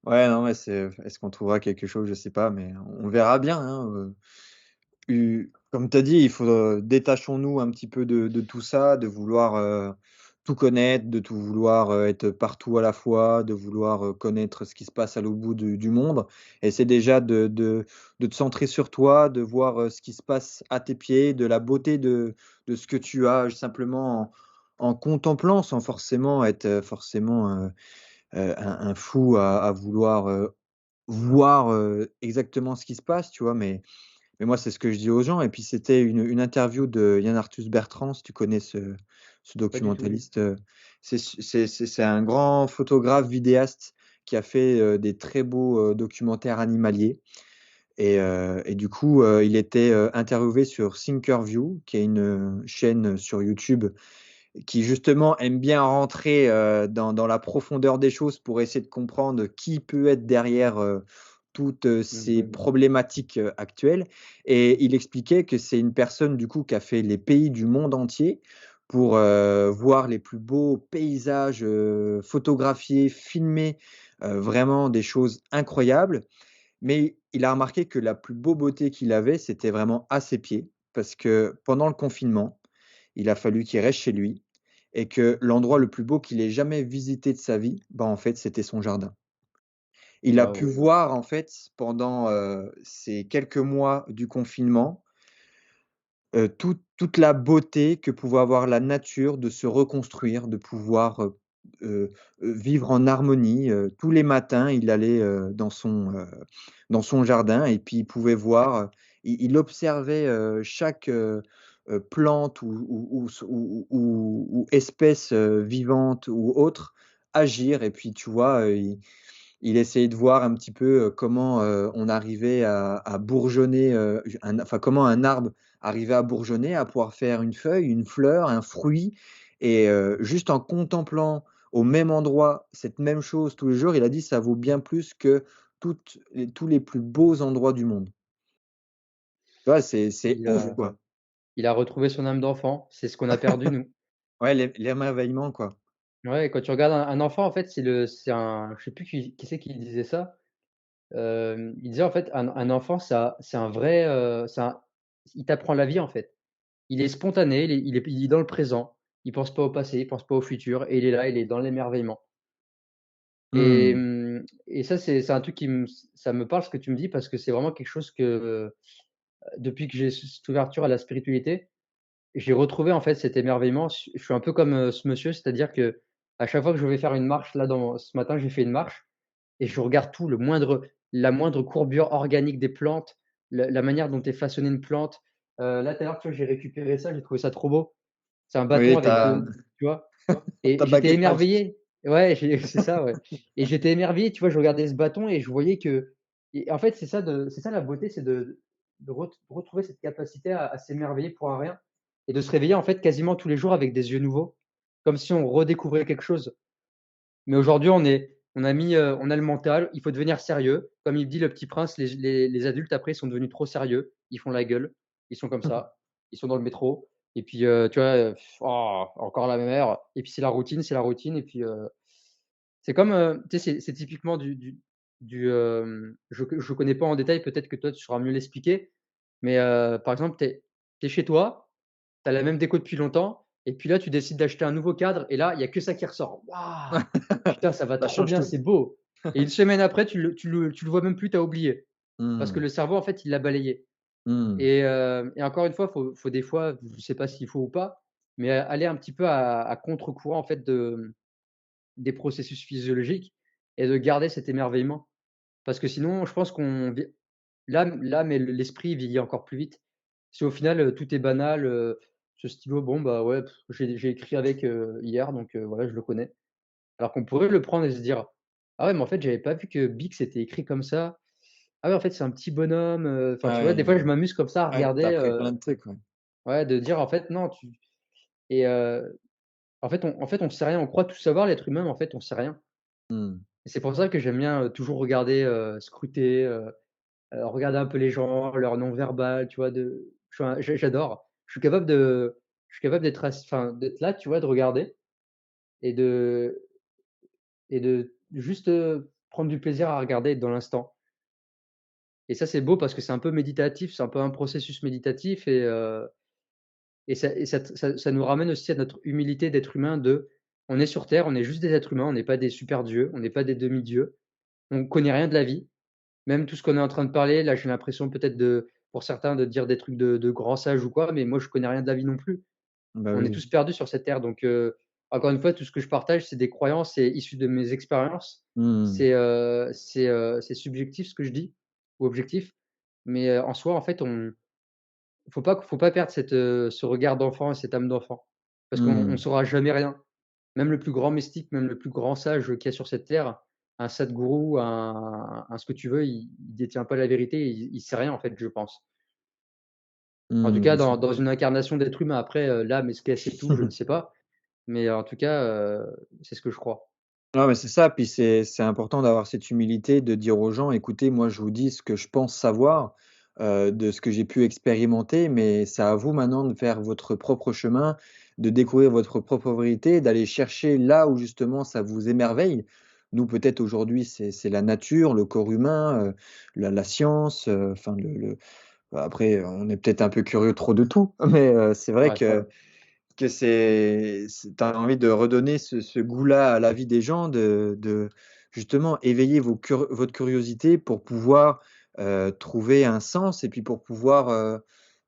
Ouais, non, mais est-ce qu'on trouvera quelque chose? Je sais pas, mais on verra bien, hein, comme tu as dit, il faut, détachons-nous un petit peu de tout ça, de vouloir, tout connaître, de tout vouloir, être partout à la fois, de vouloir, connaître ce qui se passe à l'autre bout du monde. Et c'est déjà de te centrer sur toi, de voir, ce qui se passe à tes pieds, de la beauté de ce que tu as, simplement en contemplant, sans forcément être, forcément, un fou à vouloir, voir, exactement ce qui se passe, tu vois? Mais moi, c'est ce que je dis aux gens. Et puis c'était une interview de Yann Arthus Bertrand, si tu connais ce Pas du tout. documentaliste, c'est un grand photographe, vidéaste qui a fait, des très beaux, documentaires animaliers. Et du coup, il était, interviewé sur Thinkerview, qui est une, chaîne sur YouTube qui justement aime bien rentrer, dans la profondeur des choses pour essayer de comprendre qui peut être derrière, toutes, ces Mmh. problématiques, actuelles. Et il expliquait que c'est une personne du coup qui a fait les pays du monde entier pour, voir les plus beaux paysages, photographiés, filmés, vraiment des choses incroyables. Mais il a remarqué que la plus beau beauté qu'il avait, c'était vraiment à ses pieds, parce que pendant le confinement, il a fallu qu'il reste chez lui et que l'endroit le plus beau qu'il ait jamais visité de sa vie, bah, en fait, c'était son jardin. Il a pu Waouh! voir, en fait, pendant, ces quelques mois du confinement, toute la beauté que pouvait avoir la nature, de se reconstruire, de pouvoir, heu vivre en harmonie. Tous les matins, il allait, dans son jardin et puis il pouvait voir, il observait, chaque, plante ou espèce, vivante ou autre agir. Et puis tu vois, il essayait de voir un petit peu, comment, on arrivait à bourgeonner, comment un arbre arrivait à bourgeonner, à pouvoir faire une feuille, une fleur, un fruit. Et juste en contemplant au même endroit cette même chose tous les jours, il a dit: «Ça vaut bien plus que tous les plus beaux endroits du monde». Tu vois? C'est Il ouf, a quoi. il a retrouvé son âme d'enfant, c'est ce qu'on a perdu nous. Ouais, l'émerveillement, quoi. Ouais, quand tu regardes un enfant, en fait, c'est un je sais plus qui c'est qui disait ça. Il disait, en fait, un enfant, c'est un vrai, c'est un il t'apprend la vie, en fait. Il est spontané, il est dans le présent, il pense pas au passé, il pense pas au futur et il est là, il est dans l'émerveillement. Et Mmh. et ça, c'est un truc ça me parle ce que tu me dis parce que c'est vraiment quelque chose que, depuis que j'ai cette ouverture à la spiritualité, j'ai retrouvé, en fait, cet émerveillement. Je suis un peu comme, ce monsieur, c'est-à-dire qu'à chaque fois que je vais faire une marche, là, dans ce matin, j'ai fait une marche et je regarde tout, la moindre courbure organique des plantes, la manière dont est façonnée une plante. Là, tout à l'heure, tu vois, j'ai récupéré ça, j'ai trouvé ça trop beau. C'est un bâton Oui, tu avec as 2, tu vois? Et j'étais baguette magique. émerveillé. Ouais, j'ai c'est ça, ouais. Et j'étais émerveillé, tu vois? Je regardais ce bâton et je voyais que et en fait, c'est ça la beauté, c'est de retrouver cette capacité à s'émerveiller pour un rien et de se réveiller, en fait, quasiment tous les jours avec des yeux nouveaux, comme si on redécouvrait quelque chose. Mais aujourd'hui, on a le mental, il faut devenir sérieux. Comme il dit Le Petit Prince, les adultes après, ils sont devenus trop sérieux, ils font la gueule, ils sont comme ça, ils sont dans le métro et puis, tu vois, oh, encore la même heure et puis c'est la routine et puis, c'est comme, tu sais, c'est typiquement je connais pas en détail, peut-être que toi tu sauras mieux l'expliquer, mais, par exemple, tu es chez toi, tu as la même déco depuis longtemps et puis là, tu décides d'acheter un nouveau cadre et là, il y a que ça qui ressort. Waouh! Putain, ça va Ça trop change bien, tout. c'est beau et une semaine après, tu le vois même plus, tu as oublié. Parce que Mmh. le cerveau, en fait, il l'a balayé Mmh. et encore une fois, faut des fois, je sais pas s'il faut ou pas, mais aller un petit peu à contre-courant, en fait, des processus physiologiques et de garder cet émerveillement. Parce que sinon, je pense qu'on vi l'âme et l'esprit vieillit encore plus vite. Si au final, tout est banal, ce stylo, bon, bah, ouais, j'ai écrit avec, hier, donc voilà, je le connais. Alors qu'on pourrait le prendre et se dire: «Ah ouais, mais en fait, j'avais pas vu que Bic, c'était écrit comme ça. Ah ouais, en fait, c'est un petit bonhomme», enfin, tu vois? Des fois, Ouais, je m'amuse comme ça à ouais, tu as regarder, appris plein de trucs, ouais. ouais, de dire en fait non, et en fait, on sait rien, on croit tout savoir l'être humain, mais en fait, on sait rien. Mmh. Et c'est pour ça que j'aime bien, toujours regarder, scruter, regarder un peu les gens, leur non-verbal, tu vois? Je suis un j'adore. Je suis capable d'être là, tu vois? De regarder et de juste, prendre du plaisir à regarder, être dans l'instant et ça, c'est beau parce que c'est un peu méditatif, c'est un peu un processus méditatif et ça nous ramène aussi à notre humilité d'être humain de on est sur terre, on est juste des êtres humains, on n'est pas des super dieux, on n'est pas des demi-dieux, on connaît rien de la vie. Même tout ce qu'on est en train de parler, là, j'ai l'impression peut-être pour certains de dire des trucs de grands sages ou quoi, mais moi je connais rien de la vie non plus. Bah, On est oui. tous perdus sur cette terre donc encore une fois, tout ce que je partage, c'est des croyances, c'est issu de mes expériences. Mmh. C'est subjectif ce que je dis ou objectif, mais en soi, en fait, on faut pas perdre ce regard d'enfant et cette âme d'enfant parce qu'on Mmh. saura jamais rien. Même le plus grand mystique, même le plus grand sage qu'il y a sur cette terre, un sadhgourou, un ce que tu veux, il détient pas la vérité, il sait rien en fait, je pense. En tout Mmh. cas, dans une incarnation d'être humain. Après, l'âme, est-ce qu'elle sait tout? Je ne sais pas. Mais en tout cas, c'est ce que je crois. Non, mais c'est ça, puis c'est important d'avoir cette humilité de dire aux gens: «Écoutez, moi, je vous dis ce que je pense savoir, de ce que j'ai pu expérimenter, mais c'est à vous maintenant de faire votre propre chemin, de découvrir votre propre vérité, d'aller chercher là où justement ça vous émerveille». Nous, peut-être aujourd'hui, c'est la nature, le corps humain, la science, enfin après, on est peut-être un peu curieux trop de tout, mais c'est vrai Ouais, c'est vrai. que c'est tu as envie de redonner ce goût-là à la vie des gens, de justement éveiller votre curiosité pour pouvoir, trouver un sens et puis pour pouvoir,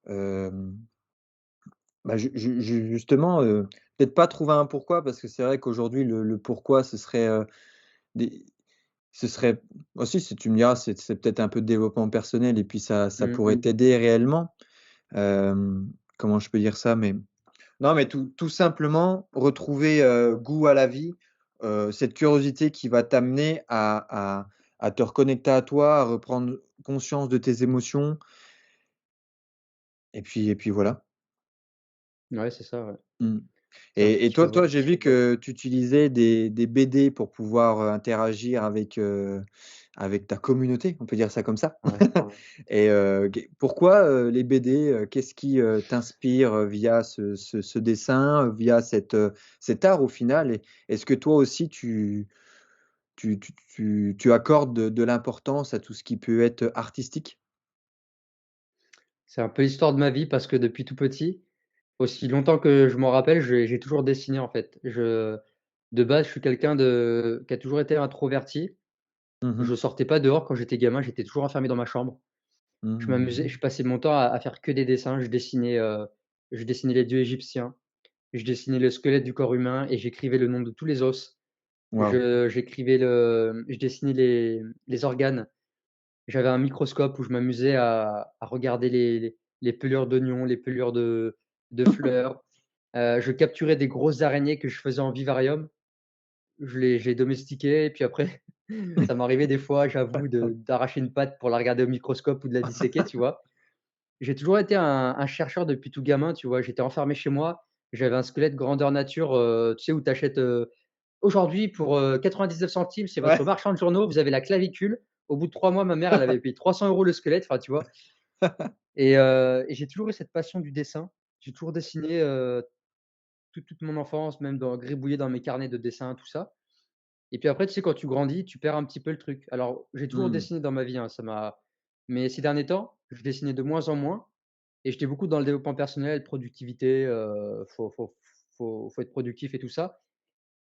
hem, bah, justement, peut-être pas trouver un pourquoi parce que c'est vrai qu'aujourd'hui le pourquoi des ce serait aussi si tu me diras, c'est peut-être un peu de développement personnel et puis ça Mmh pourrait mh. t'aider réellement. Comment je peux dire ça? Mais non, mais tout simplement retrouver, goût à la vie, cette curiosité qui va t'amener à te reconnecter à toi, à reprendre conscience de tes émotions et puis voilà. Ouais, c'est ça, ouais. Mmh. C'est un Et petit peu vrai. toi, j'ai vu que tu utilisais des BD pour pouvoir, interagir avec ta communauté, on peut dire ça comme ça? Ouais. Et pourquoi, les BD? Qu'est-ce qui, t'inspire, via ce dessin, via cet art au final? Et est-ce que toi aussi tu accordes de l'importance à tout ce qui peut être artistique? C'est un peu l'histoire de ma vie parce que depuis tout petit, aussi longtemps que je m'en rappelle, j'ai toujours dessiné, en fait. De base, je suis quelqu'un qui a toujours été introverti. Mmh mh. Je sortais pas dehors quand j'étais gamin, j'étais toujours enfermé dans ma chambre. Je m'amusais, Mmh. je passais mon temps à faire que des dessins. Je dessinais les dieux égyptiens, je dessinais le squelette du corps humain et j'écrivais le nom de tous les os. Waouh! Je dessinais les organes. J'avais un microscope où je m'amusais à regarder les pelures d'oignons, les pelures de fleurs. Je capturais des grosses araignées que je faisais en vivarium. Je les domestiquais et puis après, ça m'arrivait des fois, j'avoue, d'arracher une patte pour la regarder au microscope ou de la disséquer, tu vois? J'ai toujours été un chercheur depuis tout gamin, tu vois? J'étais enfermé chez moi, j'avais un squelette grandeur nature, tu sais, où tu achètes, aujourd'hui pour, 99 centimes chez votre Ouais. marchand de journaux, vous avez la clavicule. Au bout de 3 mois, ma mère, elle avait payé 300 € le squelette, enfin, tu vois? Et j'ai toujours eu cette passion du dessin. J'ai toujours dessiné, toute mon enfance, même gribouillé dans mes carnets de dessin, tout ça. Et puis après, tu sais, quand tu grandis, tu perds un petit peu le truc. Alors, j'ai toujours Mmh. dessiné dans ma vie, hein, mais ces derniers temps, je dessinais de moins en moins et j'étais beaucoup dans le développement personnel, productivité, faut être productif et tout ça.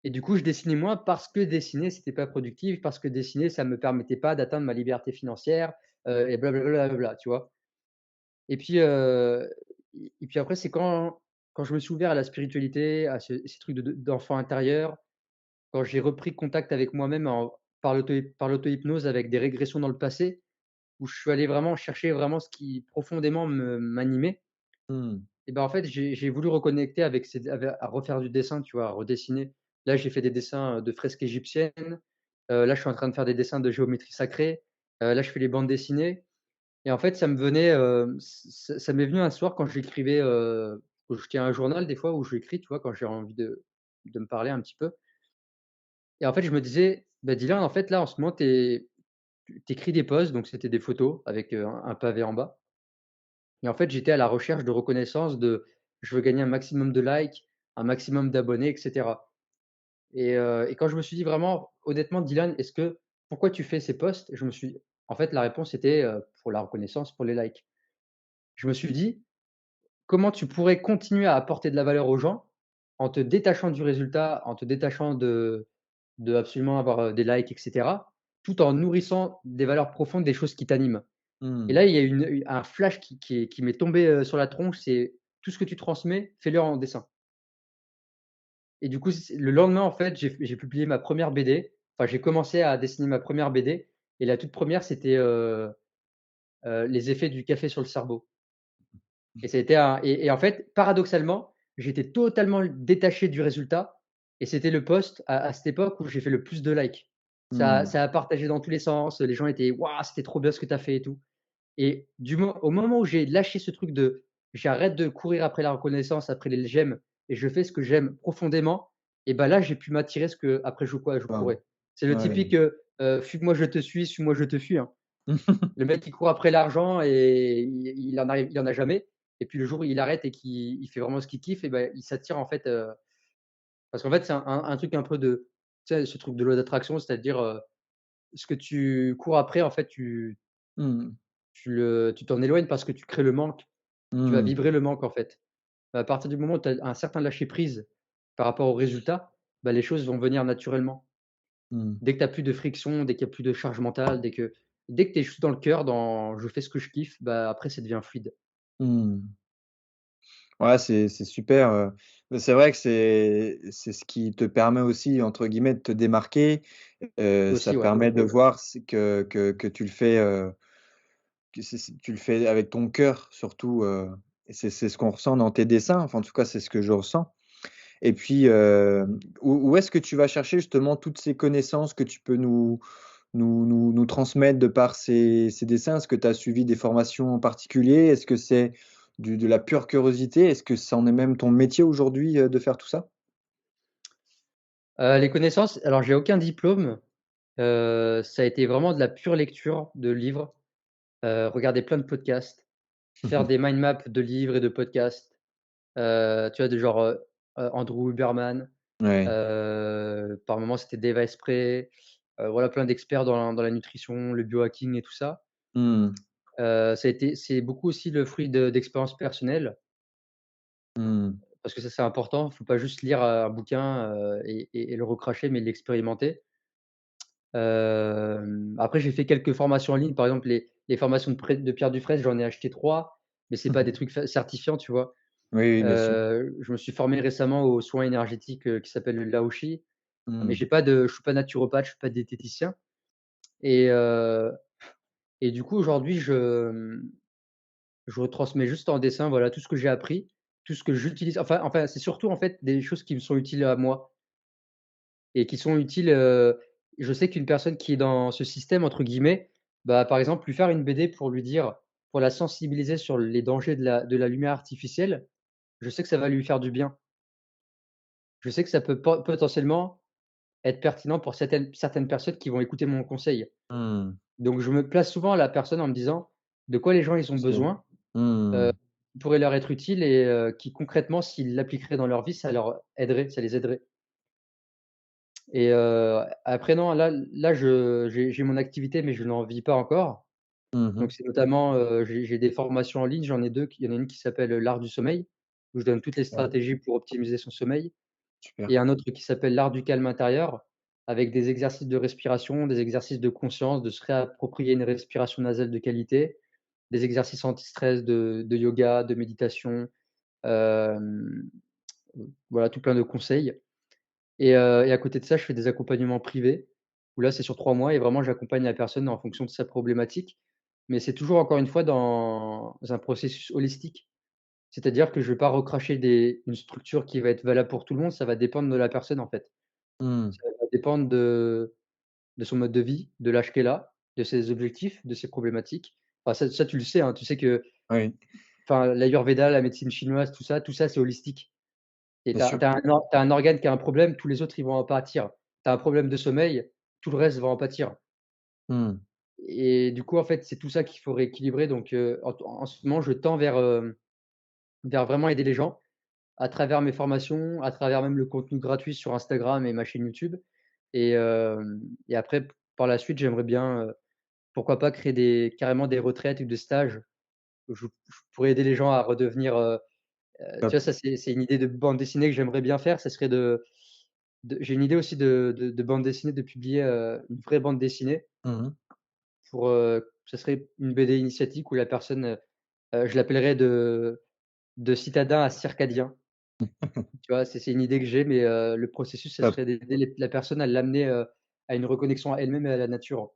Et du coup, je dessinais moins parce que dessiner, c'était pas productif, parce que dessiner, ça me permettait pas d'atteindre ma liberté financière, et blablabla, tu vois? Et puis, et puis après, c'est quand je me suis ouvert à la spiritualité, à ces trucs d'enfant intérieur, quand j'ai repris contact avec moi-même par l'auto-hypnose avec des régressions dans le passé, où je suis allé vraiment chercher vraiment ce qui profondément m'animait. Mmh. Et ben, en fait, j'ai voulu reconnecter à refaire du dessin, tu vois? À redessiner. Là, j'ai fait des dessins, de fresques égyptiennes. Là, je suis en train de faire des dessins de géométrie sacrée. Là, je fais les bandes dessinées et en fait, ça m'est venu un soir quand j'écrivais, je tiens un journal des fois où j'écris, tu vois? Quand j'ai envie de me parler un petit peu et en fait, je me disais: «Bah, Dylan, en fait, là, en ce moment, tu écris des posts», donc c'était des photos avec, un pavé en bas. Et en fait, j'étais à la recherche de reconnaissance je veux gagner un maximum de likes, un maximum d'abonnés et cetera. Et quand je me suis dit vraiment honnêtement: «Dylan, pourquoi tu fais ces posts?» Je me suis En fait, la réponse était, pour la reconnaissance, pour les likes. Je me suis dit: «Comment tu pourrais continuer à apporter de la valeur aux gens en te détachant du résultat, en te détachant de absolument avoir, des likes et cetera, tout en nourrissant des valeurs profondes, des choses qui t'animent?» Et Mmh. là, il y a un flash qui m'est tombé, sur la tronche, c'est: «Tout ce que tu transmets, fais-le en dessin». Et du coup, c le lendemain, en fait, j'ai publié ma première BD. Enfin, j'ai commencé à dessiner ma première BD et la toute première, c'était, les effets du café sur le cerveau. Et ça a été un et en fait, paradoxalement, j'étais totalement détaché du résultat et c'était le post à cette époque où j'ai fait le plus de likes. Mmh. Ça a partagé dans tous les sens, les gens étaient: «Waouh, c'était trop bien ce que tu as fait et tout». Et au moment où j'ai lâché ce truc de j'arrête de courir après la reconnaissance, après les j'aime et je fais ce que j'aime profondément et bah, là, j'ai pu m'attirer ce que après je Waouh. courais. C'est le Ouais. typique, «Fuis-moi je te suis, suis-moi je te fuis», hein. Le mec qui court après l'argent et il en a jamais et puis le jour où il arrête et qu'il fait vraiment ce qu'il kiffe et ben il s'attire en fait, parce qu'en fait, c'est un truc un peu de tu sais, ce truc de loi d'attraction, c'est-à-dire, ce que tu cours après en fait, Mmh. tu t'en éloignes parce que tu crées le manque. Tu vas Mmh. vibrer le manque, en fait. À partir du moment où tu as un certain lâcher prise par rapport au résultat, bah, les choses vont venir naturellement. Mmh. Dès que tu as plus de friction, dès qu'il y a plus de charge mentale, dès que tu es juste dans le cœur, dans «je fais ce que je kiffe», bah, après ça devient fluide. Mmh. Ouais, c'est super, mais c'est vrai que c'est ce qui te permet aussi, entre guillemets, «de te démarquer». Ça Aussi, ouais. permet de voir c'est que tu le fais, que c'est tu le fais avec ton cœur surtout, et c'est ce qu'on ressent dans tes dessins. Enfin, en tout cas, c'est ce que je ressens. Et puis, où est-ce que tu vas chercher justement toutes ces connaissances que tu peux nous transmettre de par ces dessins? Est-ce que tu as suivi des formations en particulier? Est-ce que c'est du de la pure curiosité? Est-ce que ça en est même ton métier aujourd'hui, de faire tout ça? Les connaissances, alors j'ai aucun diplôme, ça a été vraiment de la pure lecture de livres, regarder plein de podcasts, faire des mind maps de livres et de podcasts, tu vois? De genre, Andrew Huberman. Ouais. Par moments, c'était Dave Asprey, voilà plein d'experts dans la nutrition, le biohacking et tout ça. Mmh. C'est beaucoup aussi le fruit d'expériences personnelles, Mmh. parce que ça, c'est important. Il faut pas juste lire, un bouquin, et le recracher, mais l'expérimenter. Après, j'ai fait quelques formations en ligne. Par exemple, les formations de Pierre Dufresne, j'en ai acheté 3, mais c'est pas des trucs certifiants, tu vois? Oui, oui, bien sûr. Je me suis formé récemment aux soins énergétiques, qui s'appellent le Lao-Shi, mais Mmh. je suis pas naturopathe, je suis pas diététicien. Et du coup, aujourd'hui, je retransmets juste en dessin, voilà, tout ce que j'ai appris, tout ce que j'utilise. Enfin, c'est surtout, en fait, des choses qui me sont utiles à moi et qui sont utiles, je sais qu'une personne qui est dans ce «système» entre guillemets, bah, par exemple, lui faire une BD pour lui dire pour la sensibiliser sur les dangers de la lumière artificielle, je sais que ça va lui faire du bien. Je sais que ça peut potentiellement être pertinent pour certaines personnes qui vont écouter mon conseil. Mmh. Donc je me place souvent à la personne en me disant: de quoi les gens ils ont C'est besoin, mmh. qui pourrait leur être utile et qui concrètement s'ils l'appliqueraient dans leur vie, ça les aiderait. Et après non, là j'ai mon activité mais je n'en vis pas encore. Mmh mh. Donc c'est notamment, j'ai des formations en ligne, j'en ai 2. Il y en a une qui s'appelle, «L'art du sommeil», où je donne toutes les Ouais, stratégies pour optimiser son sommeil, super. et un autre qui s'appelle «L'art du calme intérieur», avec des exercices de respiration, des exercices de conscience, de se réapproprier une respiration nasale de qualité, des exercices anti-stress de yoga, de méditation, hem, voilà, tout plein de conseils. Et à côté de ça, je fais des accompagnements privés, où là, c'est sur 3 mois et vraiment j'accompagne la personne en fonction de sa problématique. Mais c'est toujours encore une fois dans un processus holistique. C'est-à-dire que je vais pas recracher une structure qui va être valable pour tout le monde, ça va dépendre de la personne, en fait. Mmh. Ça va dépendre de son mode de vie, de l'âge qu'elle a, de ses objectifs, de ses problématiques. Enfin ça tu le sais, hein, tu sais que Oui, enfin l'ayurveda, la médecine chinoise, tout ça c'est holistique. Et bien tu as sûr. un organe qui a un problème, tous les autres ils vont en pâtir. Tu as un problème de sommeil, tout le reste va en pâtir. Mmh. Et du coup, en fait, c'est tout ça qu'il faut rééquilibrer. Donc en ce moment, je tends vers vraiment aider les gens à travers mes formations, à travers même le contenu gratuit sur Instagram et ma chaîne YouTube. Et après, par la suite, j'aimerais bien, pourquoi pas créer carrément des retraites ou des stages où je pourrais aider les gens à redevenir, tu Top. vois, ça c'est une idée de bande dessinée que j'aimerais bien faire, ça serait j'ai une idée aussi de bande dessinée, de publier, une vraie bande dessinée Mmh. pour, ça serait une BD initiatique où la personne, je l'appellerais de citadin à circadien. Tu vois? C'est une idée que j'ai, mais le processus, ça Top. serait d'aider la personne à l'amener, à une reconnexion à elle-même et à la nature,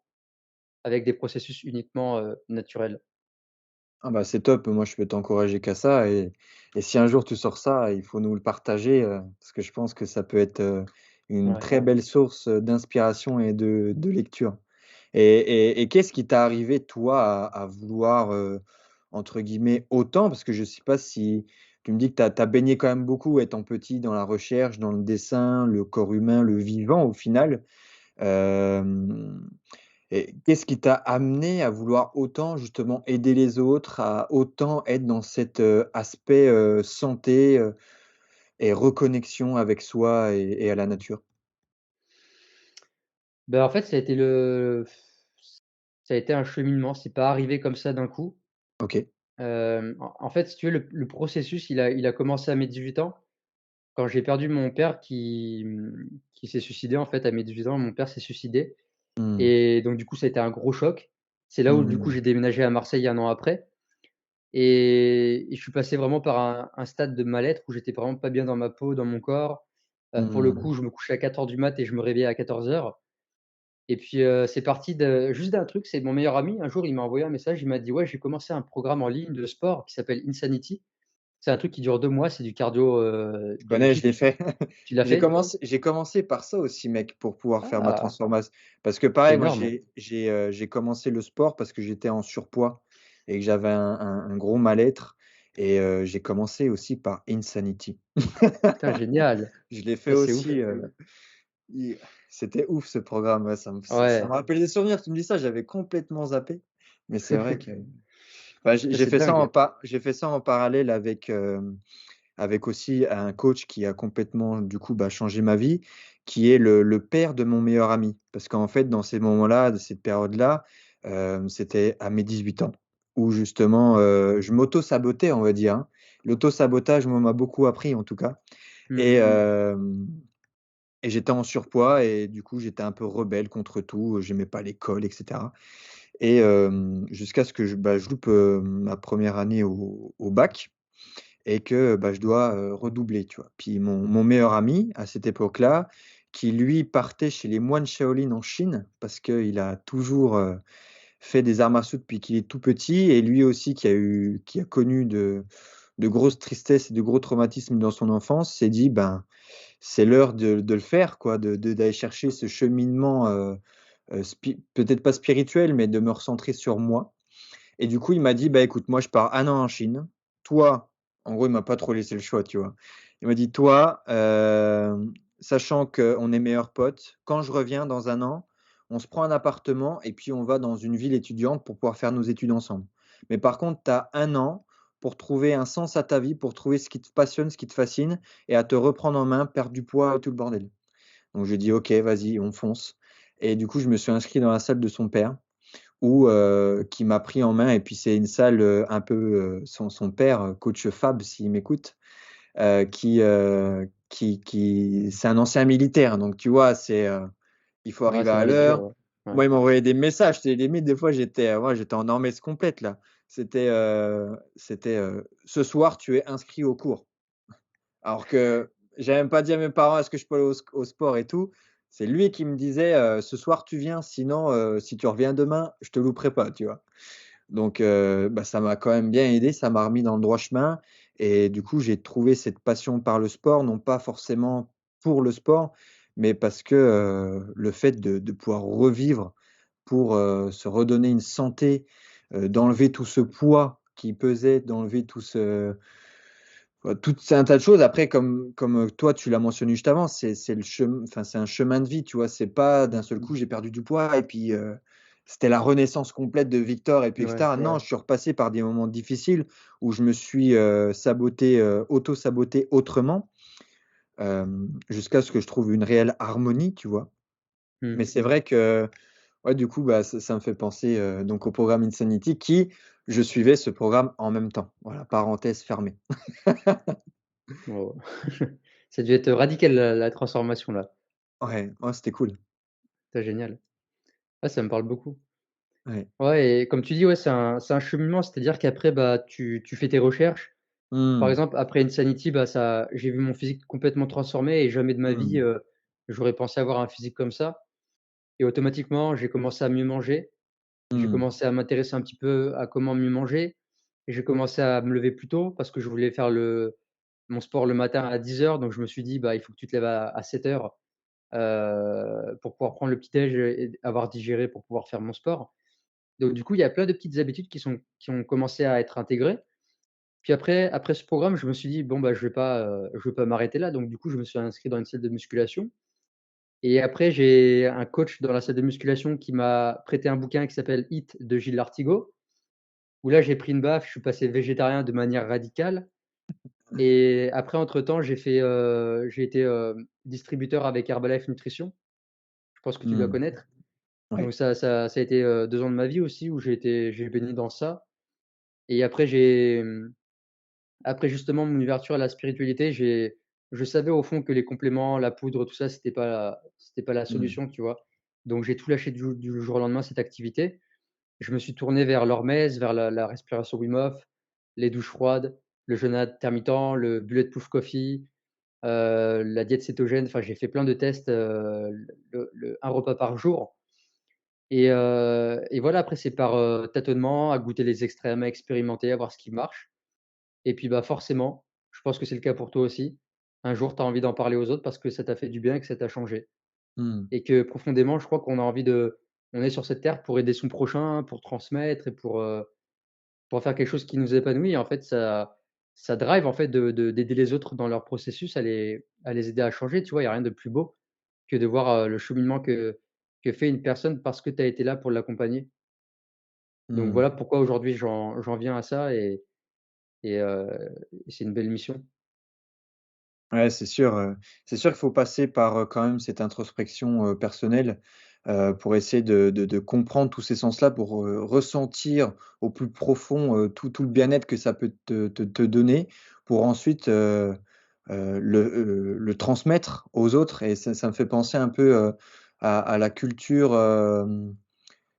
avec des processus uniquement, naturels. Ah bah, c'est top, moi je peux t'encourager qu'à ça et si un jour tu sors ça, il faut nous le partager, parce que je pense que ça peut être, une Ouais. très belle source, d'inspiration et de lecture et qu'est-ce qui t'est arrivé toi à vouloir, entre guillemets «autant» parce que je sais pas si tu me dis que tu as baigné quand même beaucoup étant petit dans la recherche, dans le dessin, le corps humain, le vivant au final. Hem Et qu'est-ce qui t'a amené à vouloir autant justement aider les autres, à autant être dans cet, aspect, santé, et reconnexion avec soi et à la nature? Ben en fait, ça a été un cheminement, c'est pas arrivé comme ça d'un coup. OK. En fait, si tu veux, le processus, il a commencé à mes 18 ans, quand j'ai perdu mon père qui s'est suicidé, en fait, à mes 18 ans, mon père s'est suicidé Mmh. et donc du coup, ça a été un gros choc. C'est là où, du coup, Mmh. j'ai déménagé à Marseille 1 an après et je suis passé vraiment par un stade de mal-être où j'étais vraiment pas bien dans ma peau, dans mon corps. Pour le Mmh. coup, je me couchais à 4 heures du mat et je me réveillais à 14 heures. Et puis, c'est parti juste d'un truc, c'est mon meilleur ami, un jour, il m'a envoyé un message, il m'a dit: «Ouais, j'ai commencé un programme en ligne de sport qui s'appelle Insanity». C'est un truc qui dure 2 mois, c'est du cardio, Je connais, je l'ai biologique. fait. Tu l'as fait? J'ai commencé par ça aussi mec, pour pouvoir faire ma Ah! transformation parce que C'est pareil, moi énorme. j'ai commencé le sport parce que j'étais en surpoids et que j'avais un gros mal-être et j'ai commencé aussi par Insanity. Putain, génial. Je l'ai fait Ça, c'est ouf. aussi, i c'était ouf ce programme, ouais, ça me Ouais, rappelle des souvenirs. Tu me dis ça, j'avais complètement zappé, mais c'est vrai que bah, ça, c'est dingue. j'ai fait ça en parallèle avec, avec aussi un coach qui a complètement du coup, bah, changé ma vie, qui est le père de mon meilleur ami. Parce qu'en fait, dans ces moments-là, de cette période-là, c'était à mes 18 ans où justement, je m'auto-sabotais, on va dire, hein. L'auto-sabotage, moi, m'a beaucoup appris en tout cas et Mmh. hem et j'étais en surpoids et du coup, j'étais un peu rebelle contre tout, j'aimais pas l'école et cetera et jusqu'à ce que je loupe, ma première année au bac et que, bah, je dois, redoubler, tu vois? Puis mon meilleur ami à cette époque-là, qui lui partait chez les moines Shaolin en Chine, parce qu'il a toujours, fait des arts martiaux depuis qu'il est tout petit et lui aussi qui a connu de grosses tristesses et de gros traumatismes dans son enfance, s'est dit: «Ben, c'est l'heure de le faire quoi, d'aller chercher ce cheminement, peut-être pas spirituel, mais de me recentrer sur moi» et du coup, il m'a dit: «Bah, écoute, moi, je pars 1 an en Chine. Toi» en gros, il m'a pas trop laissé le choix, tu vois? Il m'a dit: «Toi, sachant qu'on est meilleurs potes, quand je reviens dans 1 an, on se prend un appartement et puis on va dans une ville étudiante pour pouvoir faire nos études ensemble. Mais par contre, tu as 1 an pour trouver un sens à ta vie, pour trouver ce qui te passionne, ce qui te fascine et à te reprendre en main, perdre du poids et tout le bordel». Donc je lui ai dit: «OK, vas-y, on fonce» et du coup, je me suis inscrit dans la salle de son père où, qui m'a pris en main et puis c'est une salle, un peu, son père, coach Fab s'il m'écoute, qui c'est un ancien militaire donc tu vois, il faut Ouais, arriver ça à doit être dur, l'heure. ouais. Ouais. Moi, il m'envoyait des messages, c'était limite des fois j'étais en en complète là. «Ce soir, tu es inscrit au cours». Alors que j'avais même pas dit à mes parents: «Est-ce que je peux aller au sport et tout?» C'est lui qui me disait, «Ce soir, tu viens, sinon, si tu reviens demain, je te louperai pas», tu vois? Donc bah, ça m'a quand même bien aidé, ça m'a remis dans le droit chemin et du coup, j'ai trouvé cette passion par le sport, non pas forcément pour le sport, mais parce que, le fait de pouvoir revivre pour, se redonner une santé, d'enlever tout ce poids qui pesait, d'enlever tout ce tout c'est un tas de choses. Après comme, toi tu l'as mentionné juste avant, c'est un chemin de vie, tu vois? C'est pas d'un seul Mmh. coup j'ai perdu du poids et puis, c'était la renaissance complète de Victor et puis et Ouais. cetera. Non, je suis repassé par des moments difficiles où je me suis, saboté, auto-saboté autrement, jusqu'à ce que je trouve une réelle harmonie, tu vois? Mmh. Mais c'est vrai que Ouais, du coup, bah, ça me fait penser, donc au programme Insanity je suivais ce programme en même temps. Voilà, parenthèse fermée. Oh. Ça a dû être radical la transformation là. Ouais, ouais, c'était cool. C'est génial. Ah, ça me parle beaucoup. Ouais. Ouais et comme tu dis, ouais, c'est un cheminement, c'est-à-dire qu'après, bah, tu fais tes recherches. Par Mmh. exemple, après Insanity, bah, ça j'ai vu mon physique complètement transformé et jamais de ma vie, Mmh. j'aurais pensé avoir un physique comme ça et automatiquement, j'ai commencé à mieux manger. J'ai Mmh. commencé à m'intéresser un petit peu à comment mieux manger et j'ai commencé à me lever plus tôt parce que je voulais faire mon sport le matin à 10 heures. Donc je me suis dit: «Bah, il faut que tu te lèves à 7 heures pour pouvoir prendre le petit déj et avoir digéré pour pouvoir faire mon sport». Donc du coup, il y a plein de petites habitudes qui ont commencé à être intégrées. Puis après ce programme, je me suis dit: «Bon, bah, je vais pas m'arrêter là». Donc du coup, je me suis inscrit dans une salle de musculation et après j'ai un coach dans la salle de musculation qui m'a prêté un bouquin qui s'appelle Hit de Gilles Lartigot, où là, j'ai pris une baffe, je suis passé végétarien de manière radicale et après entre temps, j'ai été, distributeur avec Herbalife Nutrition. Je pense que tu dois Mmh. connaître. Ouais. Donc ça a été, 2 ans de ma vie aussi où j'ai baigné dans ça et après après justement mon ouverture à la spiritualité, je savais au fond que les compléments, la poudre, tout ça, c'était pas la Mmh. solution, tu vois? Donc j'ai tout lâché du jour au lendemain, cette activité. Je me suis tourné vers l'hormèse, vers la respiration Wim Hof, les douches froides, le jeûne intermittent, le bulletproof coffee, la diète cétogène. Enfin, j'ai fait plein de tests, le 1 repas par jour et voilà, après c'est par, tâtonnement, à goûter les extrêmes, à expérimenter, à voir ce qui marche et puis, bah, forcément, je pense que c'est le cas pour toi aussi, un jour tu as envie d'en parler aux autres parce que ça t'a fait du bien et que ça t'a changé Mmh. et que profondément, je crois qu'on a envie de on est sur cette terre pour aider son prochain, pour transmettre et pour faire quelque chose qui nous épanouit et en fait ça drive en fait d'aider les autres dans leur processus à les aider à changer, tu vois? Il y a rien de plus beau que de voir, le cheminement que fait une personne parce que tu as été là pour l'accompagner. Donc Mmh. voilà pourquoi aujourd'hui j'en viens à ça et heu, c'est une belle mission. Ouais, c'est sûr qu'il faut passer par, quand même cette introspection, personnelle, pour essayer de comprendre tous ces sens-là, pour, ressentir au plus profond, tout le bien-être que ça peut te donner, pour ensuite, le transmettre aux autres et ça me fait penser un peu, à la culture,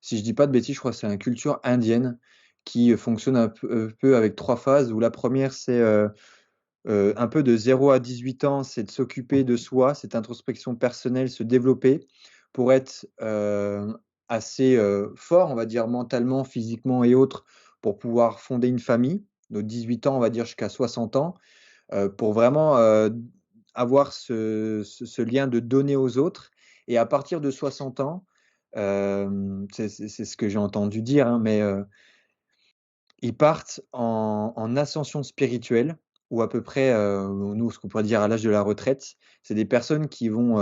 si je dis pas de bêtises, je crois que c'est la culture indienne qui, fonctionne un peu avec 3 phases où la première c'est, un peu de 0 à 18 ans, c'est de s'occuper de soi, cette introspection personnelle, se développer pour être, assez, fort, on va dire mentalement, physiquement et autres, pour pouvoir fonder une famille. De 18 ans, on va dire jusqu'à 60 ans, pour vraiment, avoir ce lien de donner aux autres et à partir de 60 ans, c'est ce que j'ai entendu dire, hein, mais ils partent en ascension spirituelle ou à peu près, nous, ce qu'on pourrait dire à l'âge de la retraite. C'est des personnes qui vont,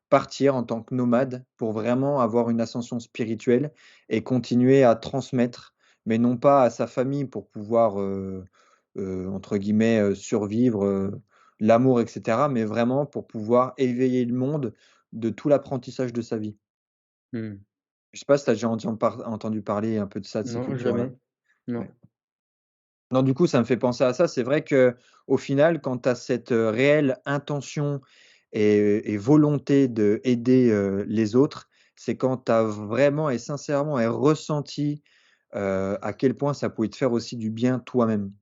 partir en tant que nomades pour vraiment avoir une ascension spirituelle et continuer à transmettre, mais non pas à sa famille pour pouvoir, entre guillemets, «survivre», l'amour et cetera, mais vraiment pour pouvoir éveiller le monde de tout l'apprentissage de sa vie. Mmh. Je sais pas si tu as déjà entendu parler un peu de ça, de ces Non, cultures-là? jamais. Non. Ouais. Non, du coup, ça me fait penser à ça. C'est vrai qu'au final, quand tu as cette, réelle intention et volonté d'aider, les autres, c'est quand tu as vraiment et sincèrement et ressenti, à quel point ça pouvait te faire aussi du bien toi-même.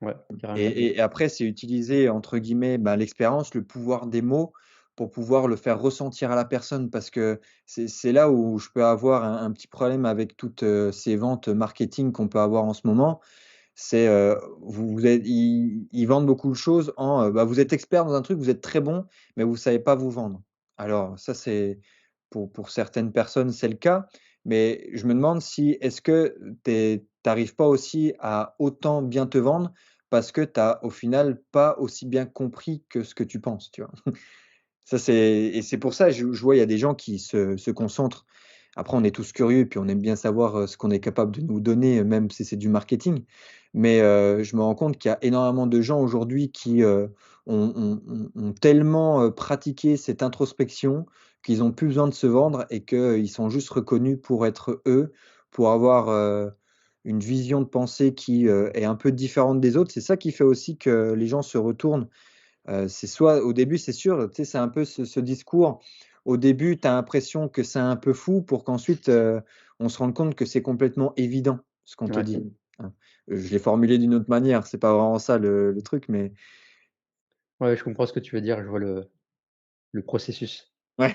Ouais, Et carrément. et après, c'est utiliser entre guillemets, bah, l'expérience, le pouvoir des mots pour pouvoir le faire ressentir à la personne. Parce que c'est là où je peux avoir un petit problème avec toutes, ces ventes marketing qu'on peut avoir en ce moment. C'est, vous êtes ils vendent beaucoup de choses en, bah, vous êtes expert dans un truc, vous êtes très bon, mais vous savez pas vous vendre. Alors ça, c'est pour certaines personnes, c'est le cas, mais je me demande si est-ce que tu arrives pas aussi à autant bien te vendre parce que tu as au final pas aussi bien compris que ce que tu penses, tu vois? Ça, c'est pour ça, je vois, il y a des gens qui se concentrent Après, on est tous curieux et puis on aime bien savoir, ce qu'on est capable de nous donner, même si c'est du marketing. Mais, je me rends compte qu'il y a énormément de gens aujourd'hui qui, ont tellement, pratiqué cette introspection qu'ils ont plus besoin de se vendre et qu'ils sont juste reconnus pour être eux, pour avoir, une vision de pensée qui, est un peu différente des autres. C'est ça qui fait aussi que les gens se retournent. C'est soit au début, c'est sûr, tu sais, c'est un peu ce discours. Au début, tu as l'impression que c'est un peu fou pour qu'ensuite, on se rende compte que c'est complètement évident, ce qu'on te Ouais. dit, hein. Je l'ai formulé d'une autre manière, c'est pas vraiment ça le truc, mais Ouais, je comprends ce que tu veux dire, je vois le processus. ouais.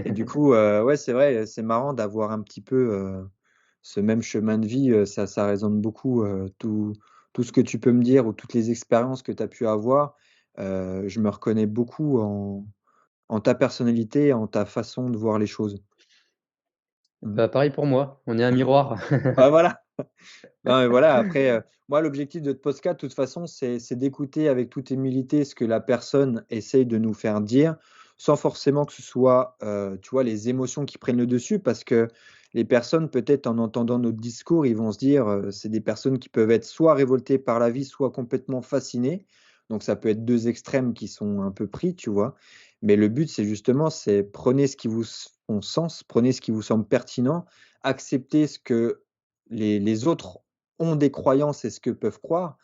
Et du coup, ouais, c'est vrai, c'est marrant d'avoir un petit peu, ce même chemin de vie, ça résonne beaucoup, tout ce que tu peux me dire ou toutes les expériences que tu as pu avoir, je me reconnais beaucoup en ta personnalité, en ta façon de voir les choses. Mmh. Bah, pareil pour moi, on est un miroir. Ouais, voilà. Non, mais voilà, après, moi, l'objectif de ce podcast, de toute façon, c'est d'écouter avec toute humilité ce que la personne essaye de nous faire dire, sans forcément que ce soit, tu vois, les émotions qui prennent le dessus. Parce que les personnes, peut-être, en entendant notre discours, ils vont se dire, c'est des personnes qui peuvent être soit révoltées par la vie, soit complètement fascinées. Donc ça peut être 2 extrêmes qui sont un peu pris, tu vois? Mais le but, c'est justement, c'est prenez ce qui vous font sens, prenez ce qui vous semble pertinent, acceptez ce que les autres ont des croyances et ce que peuvent croire,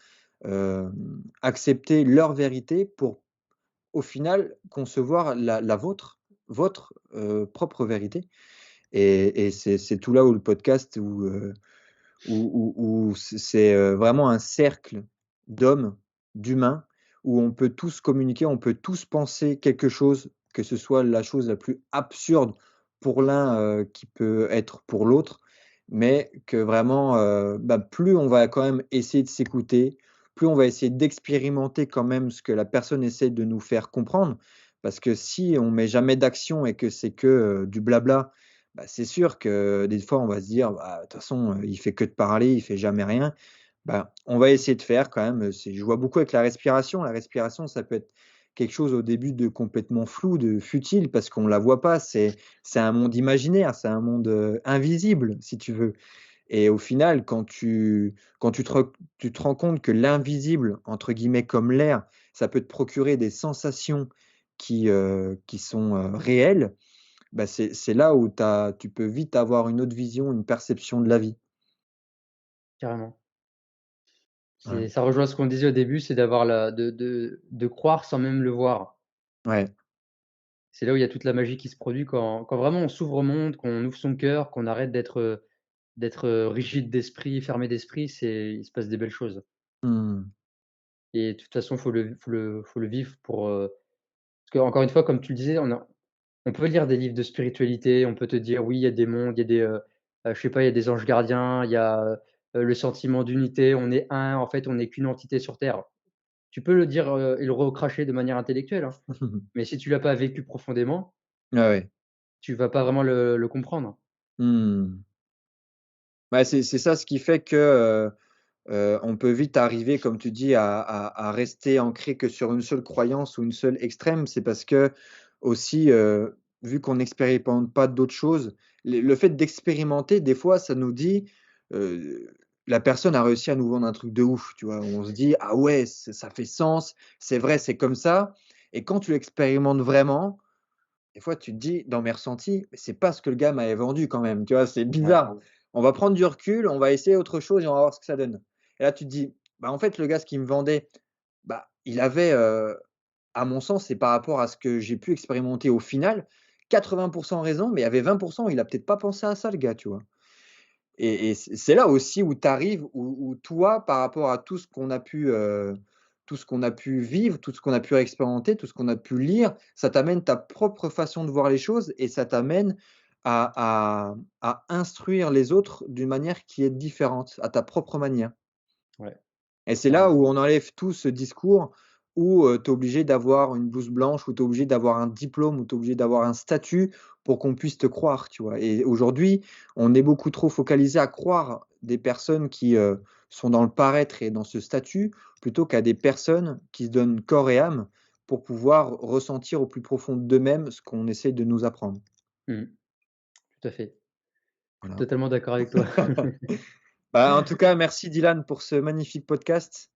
accepter leur vérité pour, au final, concevoir la vôtre, votre, propre vérité. Et c'est tout là où le podcast où c'est, vraiment un cercle d'hommes, d'humains, où on peut tous communiquer, on peut tous penser quelque chose, que ce soit la chose la plus absurde pour l'un, qui peut être pour l'autre, mais que vraiment, bah, plus on va quand même essayer de s'écouter, plus on va essayer d'expérimenter quand même ce que la personne essaie de nous faire comprendre. Parce que si on met jamais d'action et que c'est que, du blabla, bah, c'est sûr que des fois, on va se dire: «Bah, de toute façon, il fait que de parler, il fait jamais rien». Bah, on va essayer de faire quand même, c'est je vois beaucoup avec la respiration. La respiration, ça peut être quelque chose au début de complètement flou, de futile parce qu'on la voit pas. C'est un monde imaginaire, c'est un monde, invisible si tu veux. Et au final, quand tu te rends compte que «l'invisible» entre guillemets comme l'air, ça peut te procurer des sensations qui sont, réelles, bah, c'est là où tu peux vite avoir une autre vision, une perception de la vie. Carrément. Ouais. Ça rejoint ce qu'on disait au début, c'est d'avoir la de croire sans même le voir. Ouais. C'est là où il y a toute la magie qui se produit quand vraiment on s'ouvre au monde, qu'on ouvre son cœur, qu'on arrête d'être rigide d'esprit, fermé d'esprit, il se passe des belles choses. Mmh. Et de toute façon, faut le vivre parce qu'encore une fois, comme tu le disais, on peut lire des livres de spiritualité, on peut te dire: «Oui, il y a des mondes, il y a je sais pas, il y a des anges gardiens, il y a, le sentiment d'unité, on est un, en fait, on n'est qu'une entité sur terre». Tu peux le dire, et le recracher de manière intellectuelle, hein, mais si tu l'as pas vécu profondément, Ouais, ouais. tu vas pas vraiment le comprendre. Mmh. Bah, c'est ça ce qui fait que, on peut vite arriver, comme tu dis, à rester ancré que sur une seule croyance ou une seule extrême. C'est parce que aussi, vu qu'on n'expérimente pas d'autres choses, le fait d'expérimenter, des fois, ça nous dit, heu, la personne a réussi à nous vendre un truc de ouf, tu vois? On se dit: «Ah ouais, ça fait sens, c'est vrai, c'est comme ça», et quand tu l'expérimentes vraiment, des fois, tu te dis: «Dans mes ressentis, mais c'est pas ce que le gars m'avait vendu quand même», tu vois? C'est Ouais. bizarre. On va prendre du recul, on va essayer autre chose et on va voir ce que ça donne. Et là, tu te dis: «Bah, en fait, le gars, ce qu'il me vendait, bah, il avait, à mon sens et par rapport à ce que j'ai pu expérimenter au final, 80 raison, mais il y avait 20 il a peut-être pas pensé à ça le gars», tu vois? Et c'est là aussi où tu arrives, où toi, par rapport à tout ce qu'on a pu, tout ce qu'on a pu vivre, tout ce qu'on a pu expérimenter, tout ce qu'on a pu lire, ça t'amène ta propre façon de voir les choses et ça t'amène à instruire les autres d'une manière qui est différente, à ta propre manière. Ouais, Et c'est là carrément. où on enlève tout ce discours où, tu es obligé d'avoir une blouse blanche, où tu es obligé d'avoir un diplôme, où tu es obligé d'avoir un statut pour qu'on puisse te croire, tu vois? Et aujourd'hui, on est beaucoup trop focalisé à croire des personnes qui, sont dans le paraître et dans ce statut, plutôt qu'à des personnes qui se donnent corps et âme pour pouvoir ressentir au plus profond d'eux-mêmes ce qu'on essaie de nous apprendre. Mmh, tout à fait. Voilà. Totalement d'accord avec toi. Bah, en tout cas, merci Dylan pour ce magnifique podcast.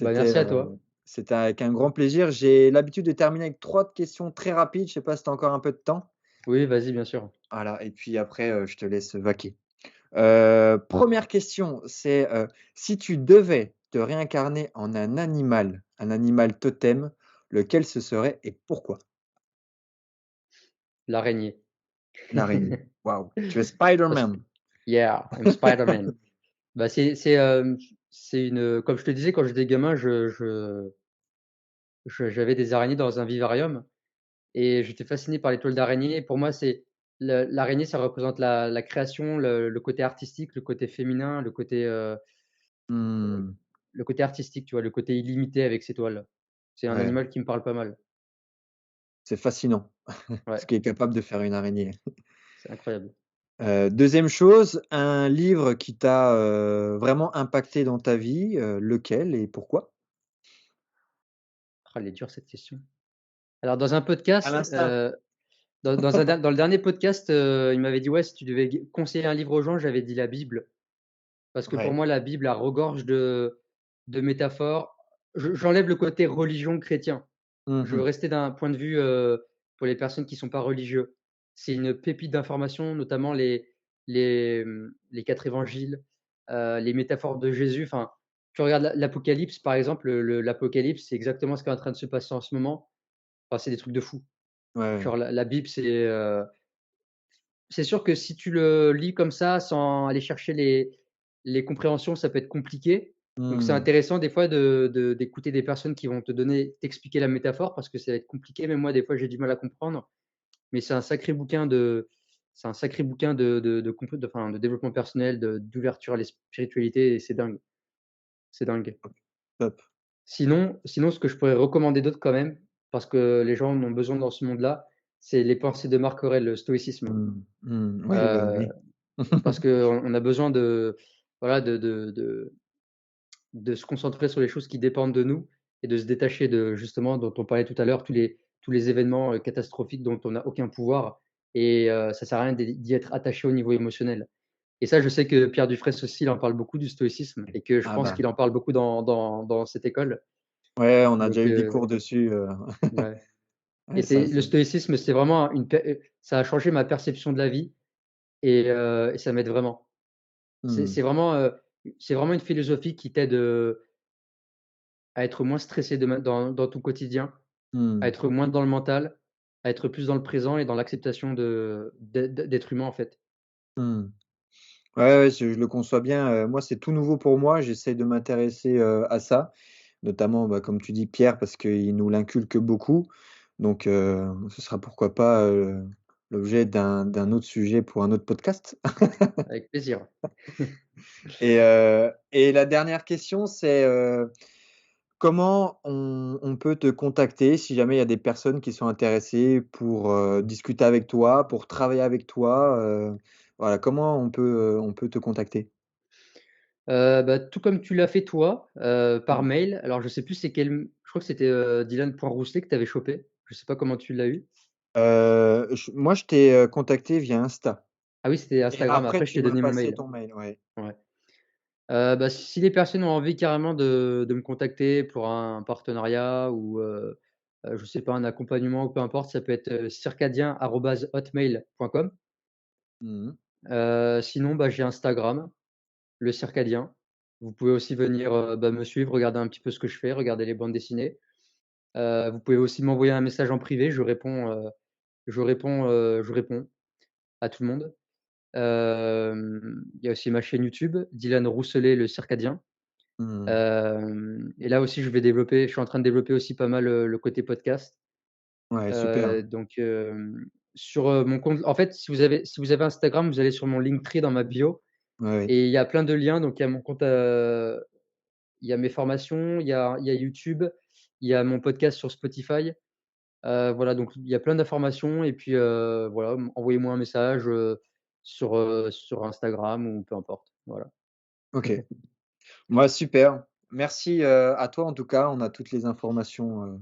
Bah, C'était, merci à toi. c'était avec un grand plaisir. J'ai l'habitude de terminer avec 3 questions très rapides. Je sais pas si tu as encore un peu de temps? Oui, vas-y, bien sûr. Voilà et puis après, je te laisse vaquer. 1re question, c'est, si tu devais te réincarner en un animal totem, lequel ce serait et pourquoi? L'araignée. L'araignée. Waouh, tu es Parce Spider-Man. Yeah, I'm Spider-Man. Bah, c'est une, comme je te disais quand j'étais gamin, j'avais des araignées dans un vivarium et j'étais fasciné par les toiles d'araignée et pour moi, c'est l'araignée, ça représente la création, le côté artistique, le côté féminin, Mmh, le côté artistique, tu vois? Le côté illimité avec ces toiles. C'est un ouais, animal qui me parle pas mal. c'est fascinant, Ouais, ce qui est capable de faire une araignée. c'est incroyable. 2e chose, un livre qui t'a, vraiment impacté dans ta vie, lequel et pourquoi? Ah, elle est dure cette question. Alors dans un À podcast, l'instinct. dans le dernier podcast, il m'avait dit: «Ouais, si tu devais conseiller un livre aux gens», j'avais dit la Bible. Parce que pour Ouais. moi, la Bible, elle regorge de métaphores. J'enlève le côté religion chrétien. Mmh Je veux mh. rester d'un point de vue, pour les personnes qui sont pas religieux. C'est une pépite d'informations, notamment les 4 évangiles, les métaphores de Jésus. Enfin, tu regardes l'Apocalypse, par exemple, l'Apocalypse, c'est exactement ce qui est en train de se passer en ce moment. Enfin, c'est des trucs de fou. Ouais, ouais. Genre la Bible, c'est sûr que si tu le lis comme ça, sans aller chercher les compréhensions, ça peut être compliqué. Donc c'est Mmh. intéressant des fois d'écouter des personnes qui vont t'expliquer la métaphore parce que ça va être compliqué. Même moi, des fois, j'ai du mal à comprendre. Mais c'est un sacré bouquin de développement personnel, d'ouverture à la spiritualité et c'est dingue, c'est dingue. Top. Sinon, ce que je pourrais recommander d'autre quand même, parce que les gens en ont besoin dans ce monde-là, c'est Les Pensées de Marc Aurèle, le stoïcisme. Mmh. Mmh. Oui, bah, Heu oui. Parce qu'on a besoin voilà, de se concentrer sur les choses qui dépendent de nous et de se détacher de justement, dont on parlait tout à l'heure, tous les événements, catastrophiques dont on n'a aucun pouvoir et ça sert à rien d'y être attaché au niveau émotionnel et ça, je sais que Pierre Dufresne aussi, il en parle beaucoup du stoïcisme et que je Ah pense bah, qu'il en parle beaucoup dans cette école ouais, on a donc déjà eu des cours dessus, ouais et ouais, c'est ça le c'est stoïcisme, c'est vraiment ça a changé ma perception de la vie et ça m'aide vraiment. C'est mmh. c'est vraiment, heu, c'est vraiment une philosophie qui t'aide, à être moins stressé dans ton quotidien, à Mmh. être moins dans le mental, à être plus dans le présent et dans l'acceptation d'être humain, en fait. Mmh. Ouais, ouais, je le conçois bien, moi, c'est tout nouveau pour moi. J'essaie de m'intéresser, à ça, notamment, bah, comme tu dis, Pierre, parce qu'il nous l'inculque beaucoup. Donc, ce sera pourquoi pas, l'objet d'un autre sujet pour un autre podcast. Avec plaisir. Et la dernière question, c'est, comment on peut te contacter si jamais il y a des personnes qui sont intéressées pour, discuter avec toi, pour travailler avec toi, voilà, comment on peut te contacter? Bah, tout comme tu l'as fait toi, par Mmh. mail. Alors je sais plus c'est quel je crois que c'était, dylan.rousselet que tu avais chopé. Je sais pas comment tu l'as eu. Moi, je t'ai, contacté via Insta Ah oui, c'était et Instagram, après après je tu t'ai m'as donné mon passé mail. ton mail, ouais. Ouais. Bah, si les personnes ont envie carrément de me contacter pour un partenariat ou, je sais pas, un accompagnement ou peu importe, ça peut être, circadien@hotmail.com. Mmh mh. Sinon, bah, j'ai Instagram, le Circadien. Vous pouvez aussi venir, bah, me suivre, regarder un petit peu ce que je fais, regarder les bandes dessinées. Vous pouvez aussi m'envoyer un message en privé, je réponds à tout le monde. Il y a aussi ma chaîne YouTube, Dylan Rousselet, le Circadien. Mmh. Et là aussi, je suis en train de développer aussi pas mal, le côté podcast. Ouais, super. Donc sur, mon compte en fait, si vous avez Instagram, vous allez sur mon Linktree dans ma bio Ouais, ouais. et il y a plein de liens. Donc il y a mon compte, il y a mes formations, il y a YouTube, il y a mon podcast sur Spotify. Voilà, donc il y a plein d'informations et puis, voilà, envoyez-moi un message, sur Instagram ou peu importe, voilà. OK. Moi, super. Merci, à toi en tout cas. On a toutes les informations,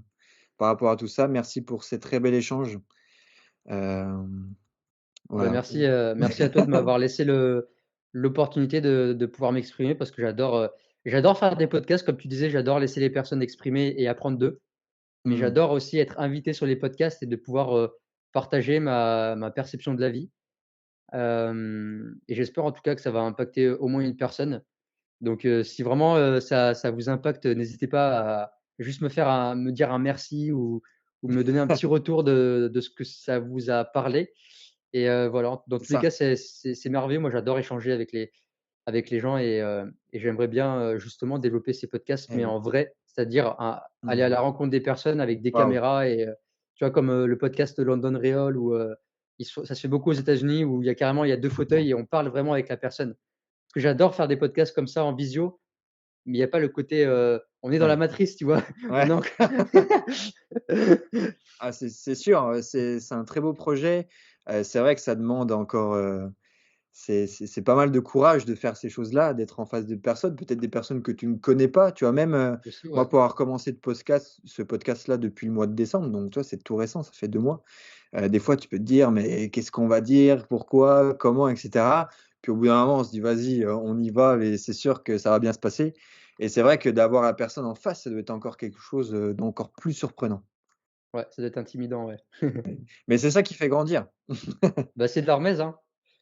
par rapport à tout ça. Merci pour ces très bel échange. Hem Bah, Voilà. merci à toi de m'avoir laissé l'opportunité de pouvoir m'exprimer parce que j'adore faire des podcasts comme tu disais, j'adore laisser les personnes exprimer et apprendre d'eux. Mais Mmh. j'adore aussi être invité sur les podcasts et de pouvoir, partager ma perception de la vie. Et j'espère en tout cas que ça va impacter au moins une personne. Donc, si vraiment, ça vous impacte, n'hésitez pas à juste me dire un merci ou me donner un petit retour de ce que ça vous a parlé et voilà. Dans C'est tous les cas, ça. c'est merveilleux. Moi, j'adore échanger avec les gens et j'aimerais bien, justement développer ces podcasts, Eh mais oui. en vrai, c'est-à-dire aller à Mmh. la rencontre des personnes avec des Waouh! caméras et tu vois, comme, le podcast London Real où, ça se fait beaucoup aux États-Unis où il y a 2 fauteuils et on parle vraiment avec la personne. Parce que j'adore faire des podcasts comme ça en visio, mais il y a pas le côté, on est dans la Ouais. matrice, tu vois? On Ouais. est enc Ah, c'est sûr, c'est un très beau projet. C'est vrai que ça demande encore, c'est pas mal de courage de faire ces choses-là, d'être en face de personnes, peut-être des personnes que tu ne connais pas. Tu vois? Même, aussi, ouais. moi, pour avoir commencé ce podcast-là depuis le mois de décembre, donc tu vois, c'est tout récent, ça fait 2 mois. Des fois, tu peux te dire: «Mais qu'est-ce qu'on va dire? Pourquoi? Comment?» et cetera. Puis au bout d'un moment, on se dit: «Vas-y, on y va et c'est sûr que ça va bien se passer» et c'est vrai que d'avoir la personne en face, ça doit être encore quelque chose, d'encore plus surprenant. Ouais, ça doit être intimidant, ouais. Ouais. Mais c'est ça qui fait grandir. Bah, c'est de l'hormèse, hein.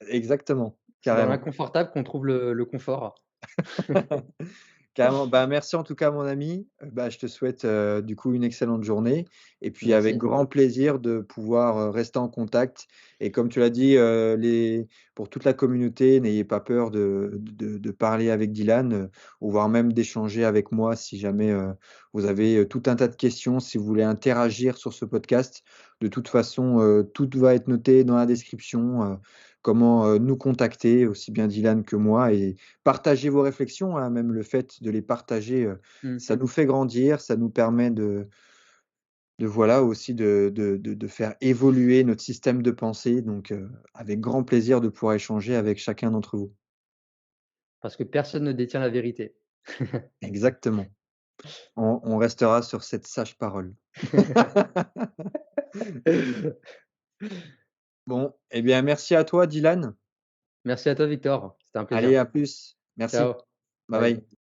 Exactement, C'est dans carrément. l'inconfortable qu'on trouve le confort. Carrément. Bah, merci en tout cas mon ami. Bah, je te souhaite, du coup une excellente journée et puis avec Merci. grand plaisir de pouvoir, rester en contact et comme tu l'as dit, les pour toute la communauté, n'ayez pas peur de parler avec Dylan, ou voire même d'échanger avec moi si jamais, vous avez, tout un tas de questions, si vous voulez interagir sur ce podcast. De toute façon, tout va être noté dans la description, comment, nous contacter, aussi bien Dylan que moi et partagez vos réflexions, hein, même le fait de les partager, Mmh. ça nous fait grandir, ça nous permet de voilà aussi de faire évoluer notre système de pensée donc avec grand plaisir de pouvoir échanger avec chacun d'entre vous. Parce que personne ne détient la vérité. Exactement. On restera sur cette sage parole. Bon, eh bien merci à toi Dylan. Merci à toi, Victor. C'était un Allez plaisir. à plus. Merci. Ciao. Bye Bye. bye.